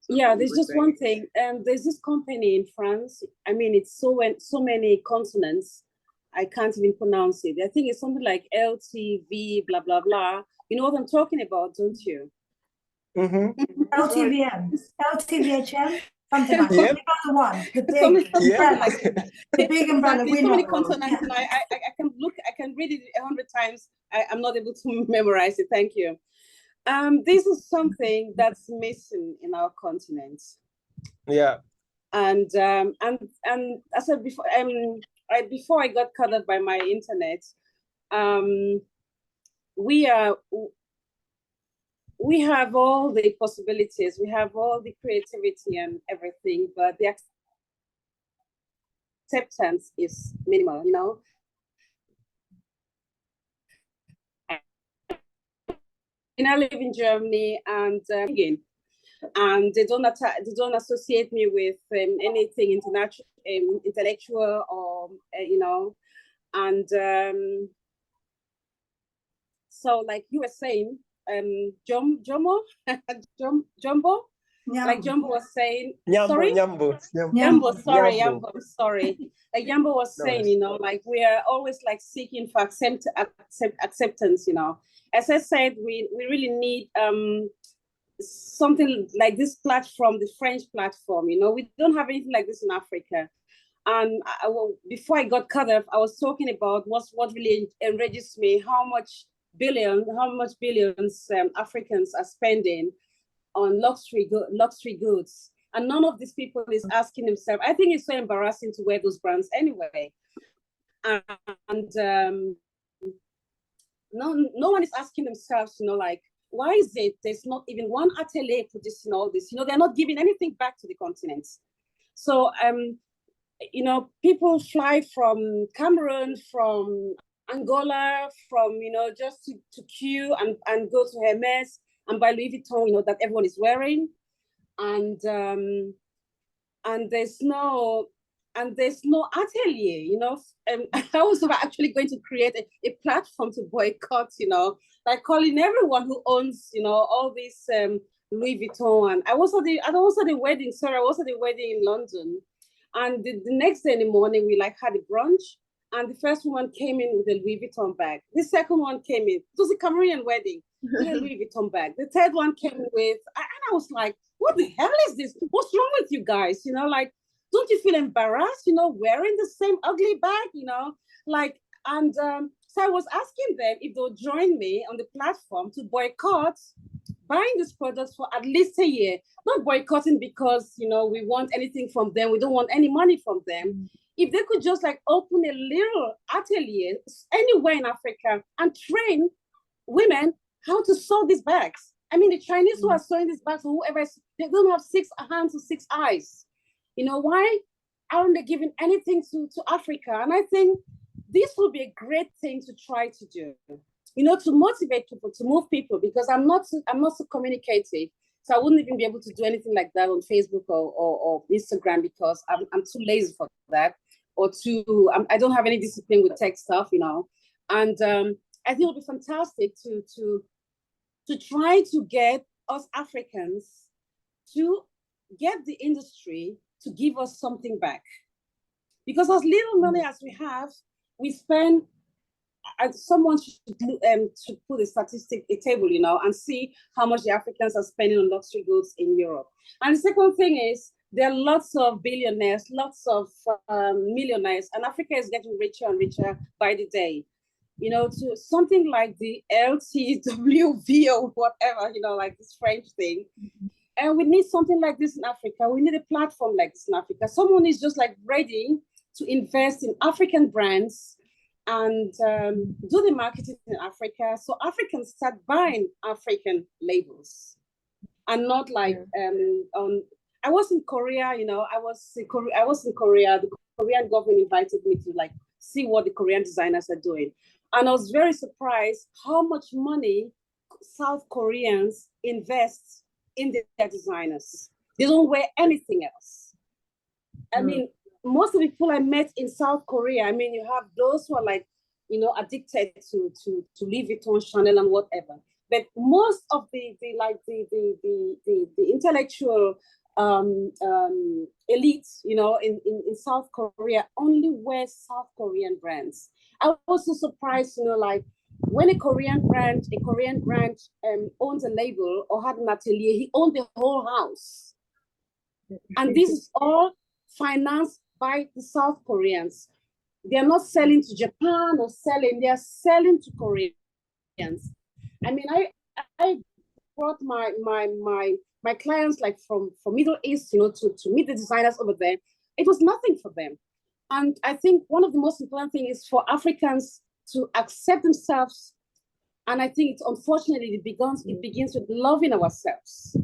Yeah, there's just one thing. There's this company in France. I mean, it's so many consonants. I can't even pronounce it. I think it's something like LTV, blah, blah, blah. You know what I'm talking about, don't you? Mm-hmm. LTVM, LTVHM, something like that. Yep. You got the one, the big something umbrella. like The big umbrella. Exactly. We So know. many consonants, and I can read it 100 times. I'm not able to memorize it. Thank you. This is something that's missing in our continent. Yeah. And I said before, before I got cut off by my internet, we have all the possibilities, we have all the creativity and everything, but the acceptance is minimal, I live in Germany, and again, and they don't associate me with anything intellectual, or and so, like you were saying, Jumbo, like Jumbo was saying, sorry, Yambo, sorry, Yambo, I'm sorry. Like Yambo was saying, like we are always like seeking for acceptance, As I said, we really need something like this platform, the French platform, we don't have anything like this in Africa. And before I got cut off, I was talking about what really enrages me, how much billions Africans are spending on luxury goods, and none of these people is asking themselves. I think it's so embarrassing to wear those brands anyway, and no one is asking themselves, like, why is it there's not even one atelier producing all this? They're not giving anything back to the continent. So people fly from Cameroon, from Angola, from just to queue and go to Hermes and buy Louis Vuitton, that everyone is wearing, and there's no atelier, I was actually going to create a platform to boycott, like calling everyone who owns, all these Louis Vuitton. And I was at the wedding in London, and the next day in the morning we had a brunch, and the first one came in with a Louis Vuitton bag. The second one came in, it was a Cameroonian wedding with a Louis Vuitton bag. The third one came with, and I was like, what the hell is this? What's wrong with you guys? You know, like, don't you feel embarrassed, you know, wearing the same ugly bag, you know? Like, and so I was asking them if they'll join me on the platform to boycott buying these products for at least a year. Not boycotting because, you know, we want anything from them. We don't want any money from them. If they could just like open a little atelier anywhere in Africa and train women how to sew these bags. I mean, the Chinese who are sewing these bags, or whoever, they don't have 6 hands or 6 eyes. You know, why aren't they giving anything to Africa? And I think this would be a great thing to try to do, you know, to motivate people, to move people, because I'm not so communicative. So I wouldn't even be able to do anything like that on Facebook or Instagram, because I'm too lazy for that, or I don't have any discipline with tech stuff, you know. And I think it would be fantastic to try to get us Africans to get the industry to give us something back. Because as little money as we have, we spend, someone should put a table, you know, and see how much the Africans are spending on luxury goods in Europe. And the second thing is, there are lots of billionaires, lots of millionaires, and Africa is getting richer and richer by the day. You know, to something like the LTWV or whatever, you know, like this French thing. And we need something like this in Africa. We need a platform like this in Africa. Someone is just like ready to invest in African brands and do the marketing in Africa, so Africans start buying African labels, and not like I was in Korea, you know, I was in Korea. The Korean government invited me to like see what the Korean designers are doing, and I was very surprised how much money South Koreans invest in their designers. They don't wear anything else. I mean, most of the people I met in South Korea, I mean, you have those who are like, you know, addicted to Louis Vuitton, Chanel, and whatever. But most of the intellectual elites, you know, in South Korea only wear South Korean brands. I was also surprised, you know, like when a Korean brand owns a label or had an atelier, he owned the whole house. And this is all financed by the South Koreans. They are not selling to Japan or they are selling to Koreans. I mean, I brought my clients like from Middle East, you know, to meet the designers over there. It was nothing for them. And I think one of the most important things is for Africans to accept themselves. And I think unfortunately it begins with loving ourselves.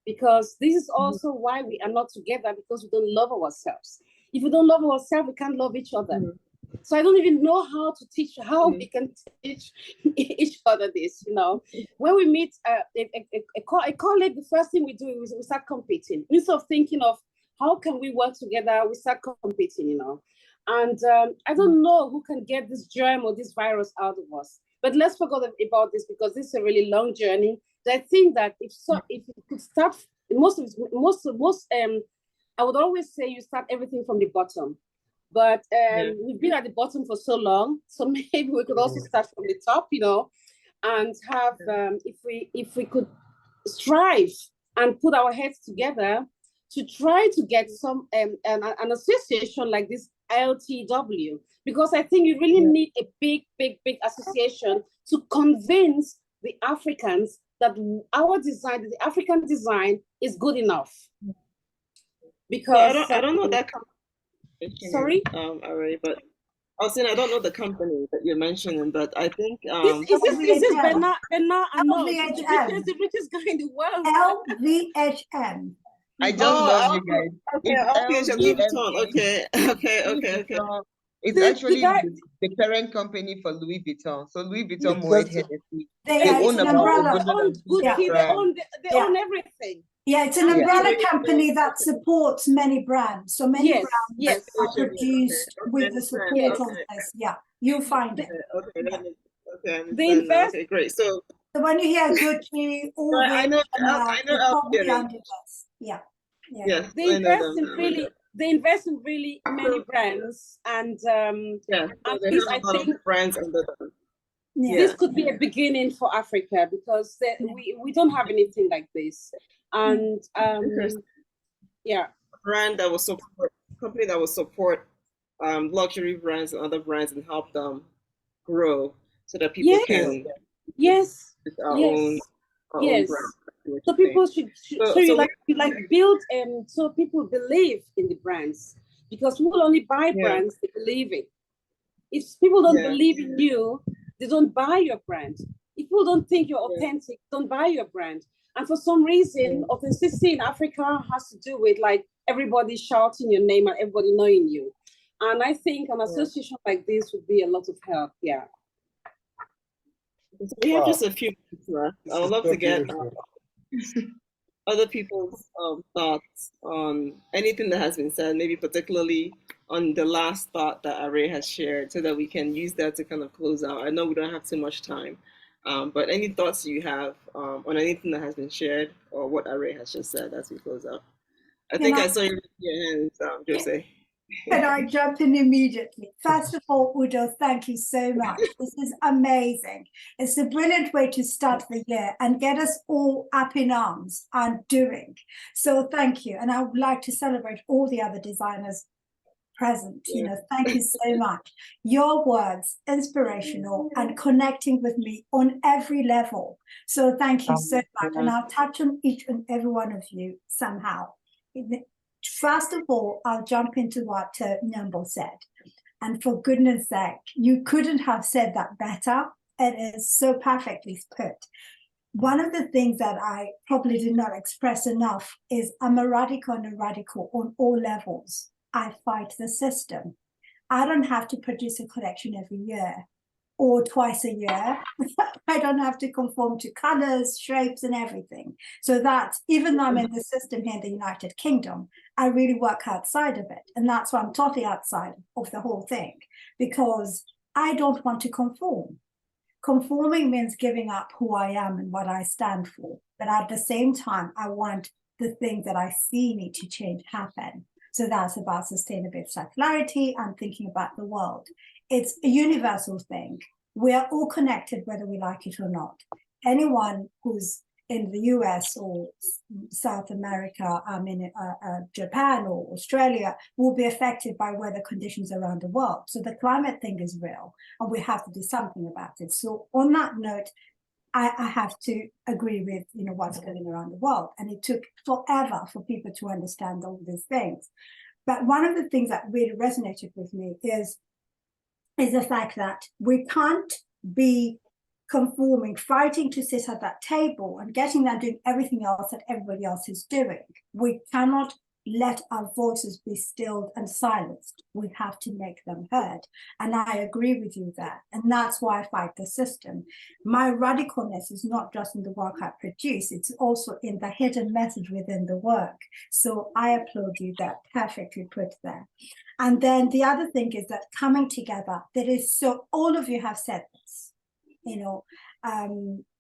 Because this is also why we are not together, because we don't love ourselves. If we don't love ourselves, we can't love each other. So I don't even know how we can teach each other this, you know. When we meet a colleague, the first thing we do is we start competing. Instead of thinking of how can we work together, we start competing, you know. And I don't know who can get this germ or this virus out of us. But let's forget about this, because this is a really long journey. I think that if you could start, I would always say you start everything from the bottom. But we've been at the bottom for so long, so maybe we could also start from the top, you know, and have if we could strive and put our heads together to try to get some an association like this LTW, because I think you really need a big association to convince the Africans that our design, the African design, is good enough. Because I don't know that company. Sorry? Already, but I was saying I don't know the company that you're mentioning, but I think is this Bernard Arnault, the richest guy in the world? LVHM. I just love you guys. Okay. It's actually the parent company for Louis Vuitton. So Louis Vuitton, Moet Hennessy, they own about Gucci, they own everything. Yeah, it's an umbrella company that supports many brands. So many brands are produced with the support of this. Yeah, you'll find it. They invest. Okay, great. So when you hear Gucci, all I know probably under this. Yeah. They invest in really they invest in really many brands, and Yeah, so at they least have I a lot think of brands under them. Yeah. this could be a beginning for Africa, because we don't have anything like this. And yeah, Brand that will support, company that will support luxury brands and other brands and help them grow so that people yes, can yes, with our yes, own brand. yes. I see what So you're saying. people should So, so you so like build so people believe in the brands, because people only buy yeah, brands they believe in. If people don't yeah, believe in you, they don't buy your brand. If people don't think you're yeah, authentic, don't buy your brand. And for some reason, authenticity in Africa has to do with like everybody shouting your name and everybody knowing you. And I think an association like this would be a lot of help. Yeah. So we have just a few minutes left. This I would is love so to get beautiful. other people's thoughts on anything that has been said, maybe particularly on the last thought that Array has shared, so that we can use that to kind of close out. I know we don't have too much time, but any thoughts you have on anything that has been shared or what Array has just said as we close out? I think I saw your hands, Jose. Can I jump in immediately? First of all, Udo, thank you so much. This is amazing. It's a brilliant way to start the year and get us all up in arms and doing. So thank you. And I would like to celebrate all the other designers present. Thank you so much. Your words, inspirational and connecting with me on every level. So thank you so much. And I'll touch on each and every one of you somehow. First of all, I'll jump into what Nyambo said. And for goodness sake, you couldn't have said that better. It is so perfectly put. One of the things that I probably did not express enough is I'm a radical and a radical on all levels. I fight the system. I don't have to produce a collection every year or twice a year. I don't have to conform to colors, shapes, and everything. So that even though I'm in the system here in the United Kingdom, I really work outside of it. And that's why I'm totally outside of the whole thing, because I don't want to conform. Conforming means giving up who I am and what I stand for. But at the same time, I want the things that I see need to change happen. So that's about sustainable circularity and thinking about the world. It's a universal thing. We are all connected, whether we like it or not. Anyone who's in the US or South America, Japan or Australia will be affected by weather conditions around the world. So the climate thing is real, and we have to do something about it. So on that note, I have to agree with what's going around the world, and it took forever for people to understand all these things. But one of the things that really resonated with me is the fact that we can't be conforming, fighting to sit at that table and getting them doing everything else that everybody else is doing. We cannot let our voices be stilled and silenced. We have to make them heard. And I agree with you there. And that's why I fight the system. My radicalness is not just in the work I produce, it's also in the hidden message within the work. So I applaud you there, perfectly put there. And then the other thing is that coming together, all of you have said this,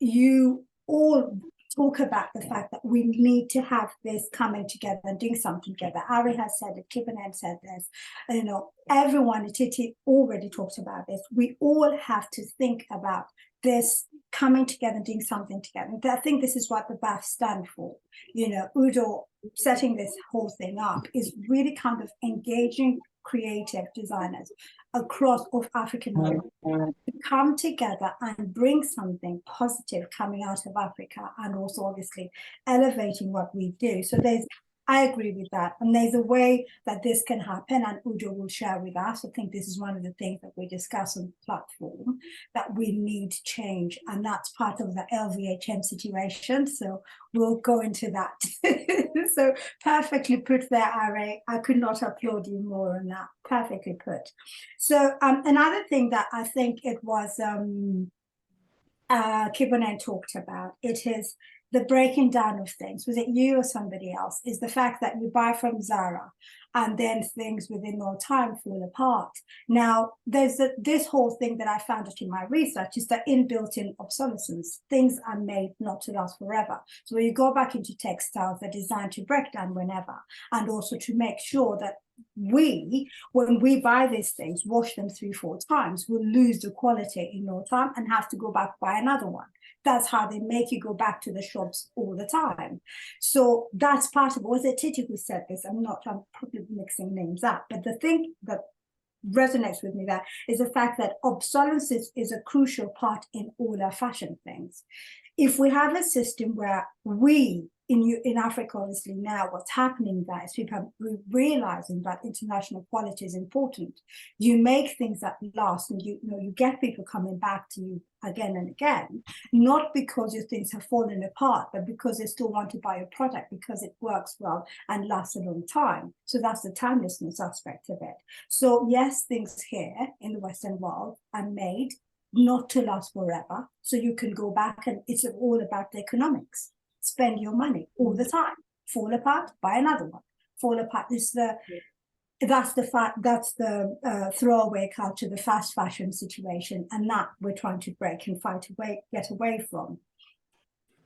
you all talk about the fact that we need to have this coming together and doing something together. Ari has said it, Kibben said this, everyone, Titi already talked about this. We all have to think about this coming together and doing something together. And I think this is what the BAF stand for. Udo setting this whole thing up is really kind of engaging creative designers across all African Union to come together and bring something positive coming out of Africa, and also obviously elevating what we do. So I agree with that. And there's a way that this can happen, and Udo will share with us. I think this is one of the things that we discuss on the platform, that we need change. And that's part of the LVHM situation. So we'll go into that. So perfectly put there, Ari. I could not applaud you more on that. Perfectly put. So another thing that I think it was Kibonen talked about, it is the breaking down of things, was it you or somebody else, is the fact that you buy from Zara and then things within no time fall apart. Now, there's this whole thing that I found out in my research is the inbuilt-in obsolescence. Things are made not to last forever. So when you go back into textiles, they're designed to break down whenever, and also to make sure that when we buy these things, wash them 3-4 times, we'll lose the quality in no time and have to go back buy another one. That's how they make you go back to the shops all the time. So that's part of it. Was it Titi who said this? I'm probably mixing names up, but the thing that resonates with me there is the fact that obsolescence is a crucial part in all our fashion things. If we have a system where we in Africa, obviously now what's happening there is people are realizing that international quality is important. You make things that last, and you get people coming back to you again and again, not because your things have fallen apart, but because they still want to buy your product because it works well and lasts a long time. So that's the timelessness aspect of it. So yes, things here in the Western world are made not to last forever. So you can go back, and it's all about the economics. Spend your money all the time. Fall apart, buy another one. Fall apart. That's the throwaway culture, the fast fashion situation, and that we're trying to break and get away from.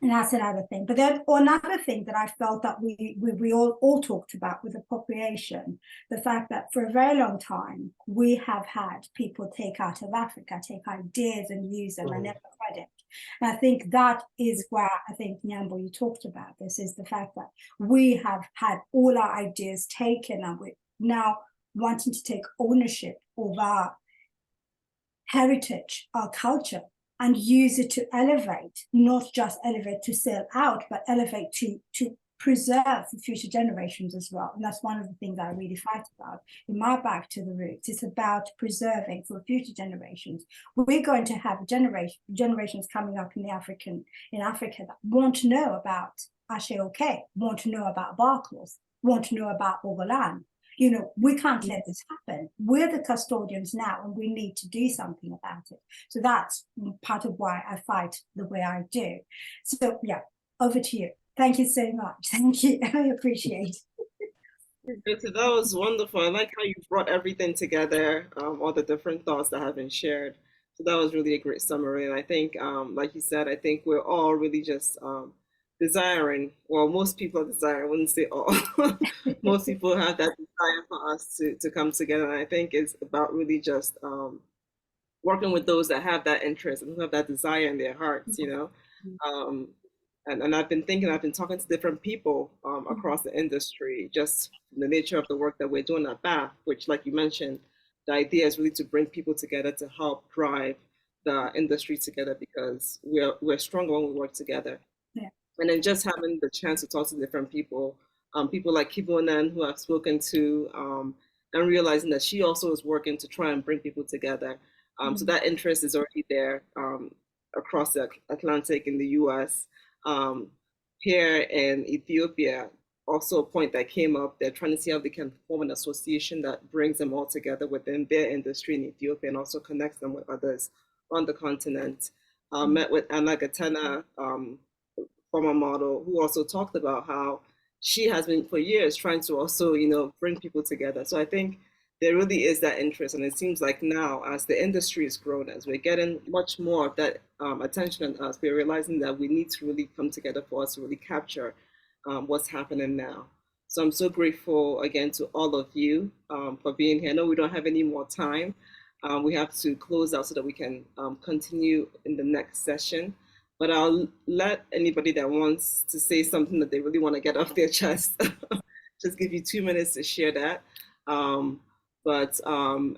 And that's another thing. But then another thing that I felt that we all talked about with appropriation, the fact that for a very long time, we have had people take out of Africa, take ideas and use them and never credit. And I think that is where I think, Nyambo, you talked about this, is the fact that we have had all our ideas taken, and we're now wanting to take ownership of our heritage, our culture, and use it to elevate, not just elevate to sell out, but elevate to preserve for future generations as well. And that's one of the things that I really fight about in my Back to the Roots. It's about preserving for future generations. We're going to have generations coming up in Africa that want to know about Ashe-OK, want to know about Barclays, want to know about Ogolan. We can't let this happen. We're the custodians now, and we need to do something about it. So that's part of why I fight the way I do. So yeah, over to you. Thank you so much. Thank you. I appreciate it. So that was wonderful. I like how you brought everything together, all the different thoughts that have been shared. So that was really a great summary. And I think, like you said, I think we're all really just desiring, well, most people desire, I wouldn't say all, most people have that desire for us to come together. And I think it's about really just working with those that have that interest and who have that desire in their hearts, And I've been talking to different people across the industry, just the nature of the work that we're doing at BAF, which, like you mentioned, the idea is really to bring people together to help drive the industry together, because we're stronger when we work together. Yeah. And then just having the chance to talk to different people, people like Kibonan, who I've spoken to, and realizing that she also is working to try and bring people together. So that interest is already there across the Atlantic in the US. Here in Ethiopia, also a point that came up, they're trying to see how they can form an association that brings them all together within their industry in Ethiopia and also connects them with others on the continent. Met with Anna Gatena, former model, who also talked about how she has been for years trying to also, bring people together. So I think there really is that interest, and it seems like now, as the industry is grown, as we're getting much more of that attention on us, we're realizing that we need to really come together for us to really capture what's happening now. So I'm so grateful again to all of you for being here. I know we don't have any more time. We have to close out so that we can continue in the next session. But I'll let anybody that wants to say something that they really want to get off their chest, just give you 2 minutes to share that. But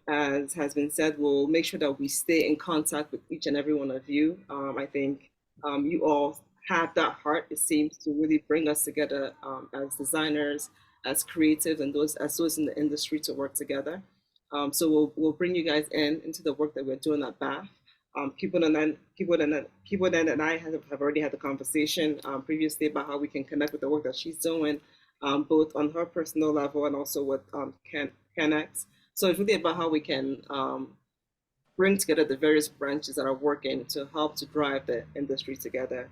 as has been said, we'll make sure that we stay in contact with each and every one of you. I think you all have that heart, it seems, to really bring us together as designers, as creatives, and those in the industry to work together. So we'll bring you guys into the work that we're doing at BAF. Kibonan and I have already had the conversation previously about how we can connect with the work that she's doing, both on her personal level and also with Canex. So it's really about how we can bring together the various branches that are working to help to drive the industry together.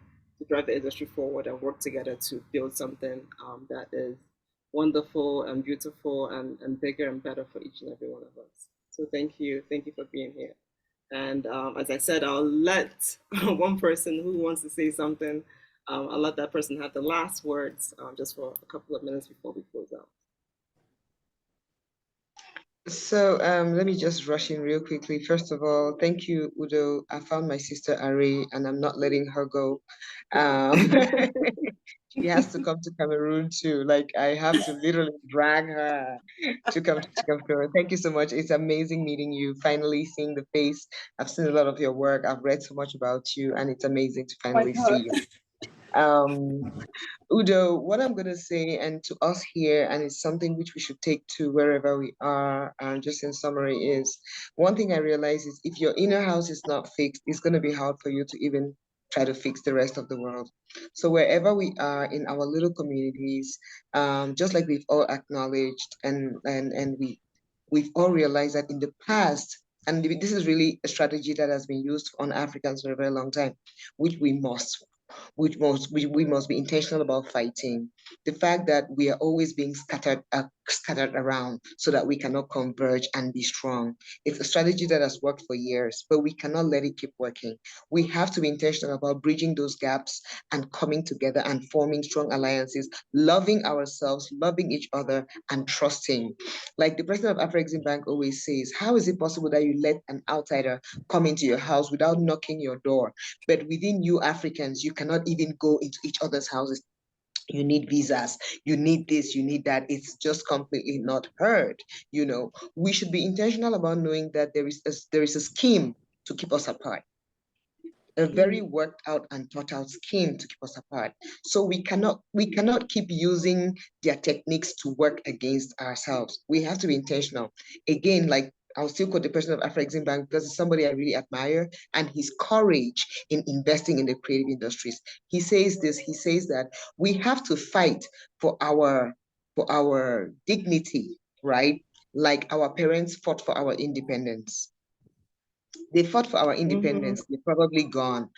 drive the industry forward and work together to build something that is wonderful and beautiful and bigger and better for each and every one of us. So thank you for being here. And as I said, I'll let one person who wants to say something, I'll let that person have the last words just for a couple of minutes before we close out. So let me just rush in real quickly. First of all, thank you, Udo. I found my sister Ari, and I'm not letting her go. She has to come to Cameroon too. Like, I have to literally drag her to come to Cameroon. Thank you so much. It's amazing meeting you, finally seeing the face. I've seen a lot of your work. I've read so much about you, and it's amazing to finally see you. Udo, what I'm going to say, and to us here, and it's something which we should take to wherever we are, and just in summary, is one thing I realize is if your inner house is not fixed, it's going to be hard for you to even try to fix the rest of the world. So wherever we are in our little communities, just like we've all acknowledged, and we've all realized that in the past, and this is really a strategy that has been used on Africans for a very long time, which we must be intentional about fighting. The fact that we are always being scattered around so that we cannot converge and be strong. It's a strategy that has worked for years, but we cannot let it keep working. We have to be intentional about bridging those gaps and coming together and forming strong alliances, loving ourselves, loving each other, and trusting. Like the president of Afreximbank always says, how is it possible that you let an outsider come into your house without knocking your door? But within you Africans, you cannot even go into each other's houses. You need visas, you need this, you need that. It's just completely not heard. You know, we should be intentional about knowing that there is a scheme to keep us apart. A very worked out and thought out scheme to keep us apart. So we cannot keep using their techniques to work against ourselves. We have to be intentional. Again, like I'll still quote the president of Afreximbank because it's somebody I really admire, and his courage in investing in the creative industries. He says this, he says that we have to fight for our dignity, right? Like our parents fought for our independence. They fought for our independence. They're probably gone.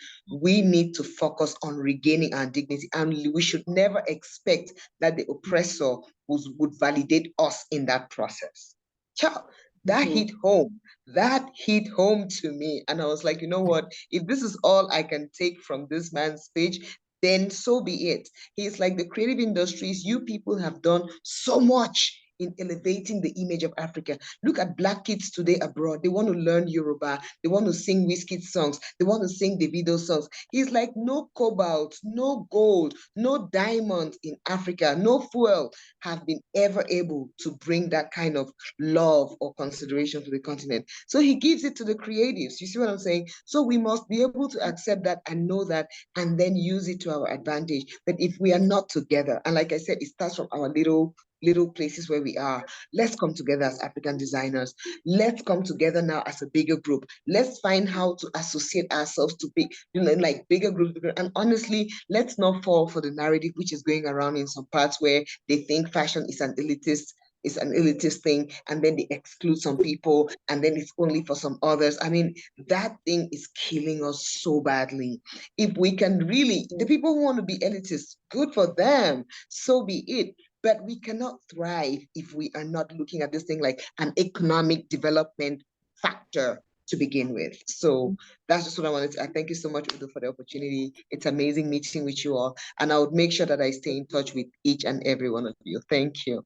We need to focus on regaining our dignity, and we should never expect that the oppressor would validate us in that process. Ciao. That hit home. That hit home to me. And I was like, you know what? If this is all I can take from this man's speech, then so be it. He's like, the creative industries, you people have done so much in elevating the image of Africa. Look at Black kids today abroad. They want to learn Yoruba. They want to sing Wizkid songs. They want to sing Davido songs. He's like, no cobalt, no gold, no diamonds in Africa, no fuel have been ever able to bring that kind of love or consideration to the continent. So he gives it to the creatives. You see what I'm saying? So we must be able to accept that and know that, and then use it to our advantage. But if we are not together, and like I said, it starts from our little places where we are. Let's come together as African designers. Let's come together now as a bigger group. Let's find how to associate ourselves to big, like bigger groups. And honestly, let's not fall for the narrative which is going around in some parts where they think fashion is an elitist thing, and then they exclude some people, and then it's only for some others. I mean, that thing is killing us so badly. If we can really, the people who want to be elitists, good for them, so be it. But we cannot thrive if we are not looking at this thing like an economic development factor to begin with. So that's just what I wanted to add. Thank you so much, Udo, for the opportunity. It's amazing meeting with you all. And I would make sure that I stay in touch with each and every one of you. Thank you.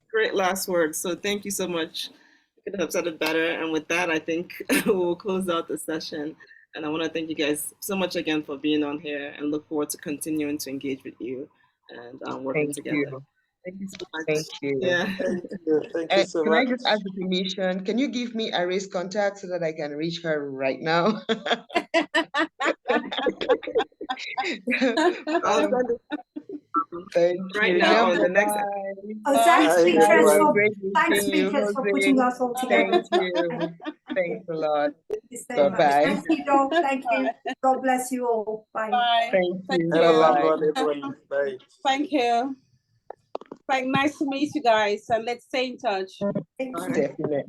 Great last words. So thank you so much. I could have said it better. And with that, I think we'll close out the session. And I want to thank you guys so much again for being on here, and look forward to continuing to engage with you and working together. You. Thank you so much. Thank you. Yeah. Thank you so Can much. I just ask the permission? Can you give me Ari's contact so that I can reach her right now? I'll send it Thank right you. now on the next. Thanks, Thanks, speakers, for putting us all together. Thank you. Thanks a lot. So Bye-bye. thank you, Joe. Thank you. God bless you all. Bye. Bye. Thank you. Have a lovely Bye. one, everyone. Bye. Thank you. Frank, nice to meet you guys, and let's stay in touch. Thank you. Definitely.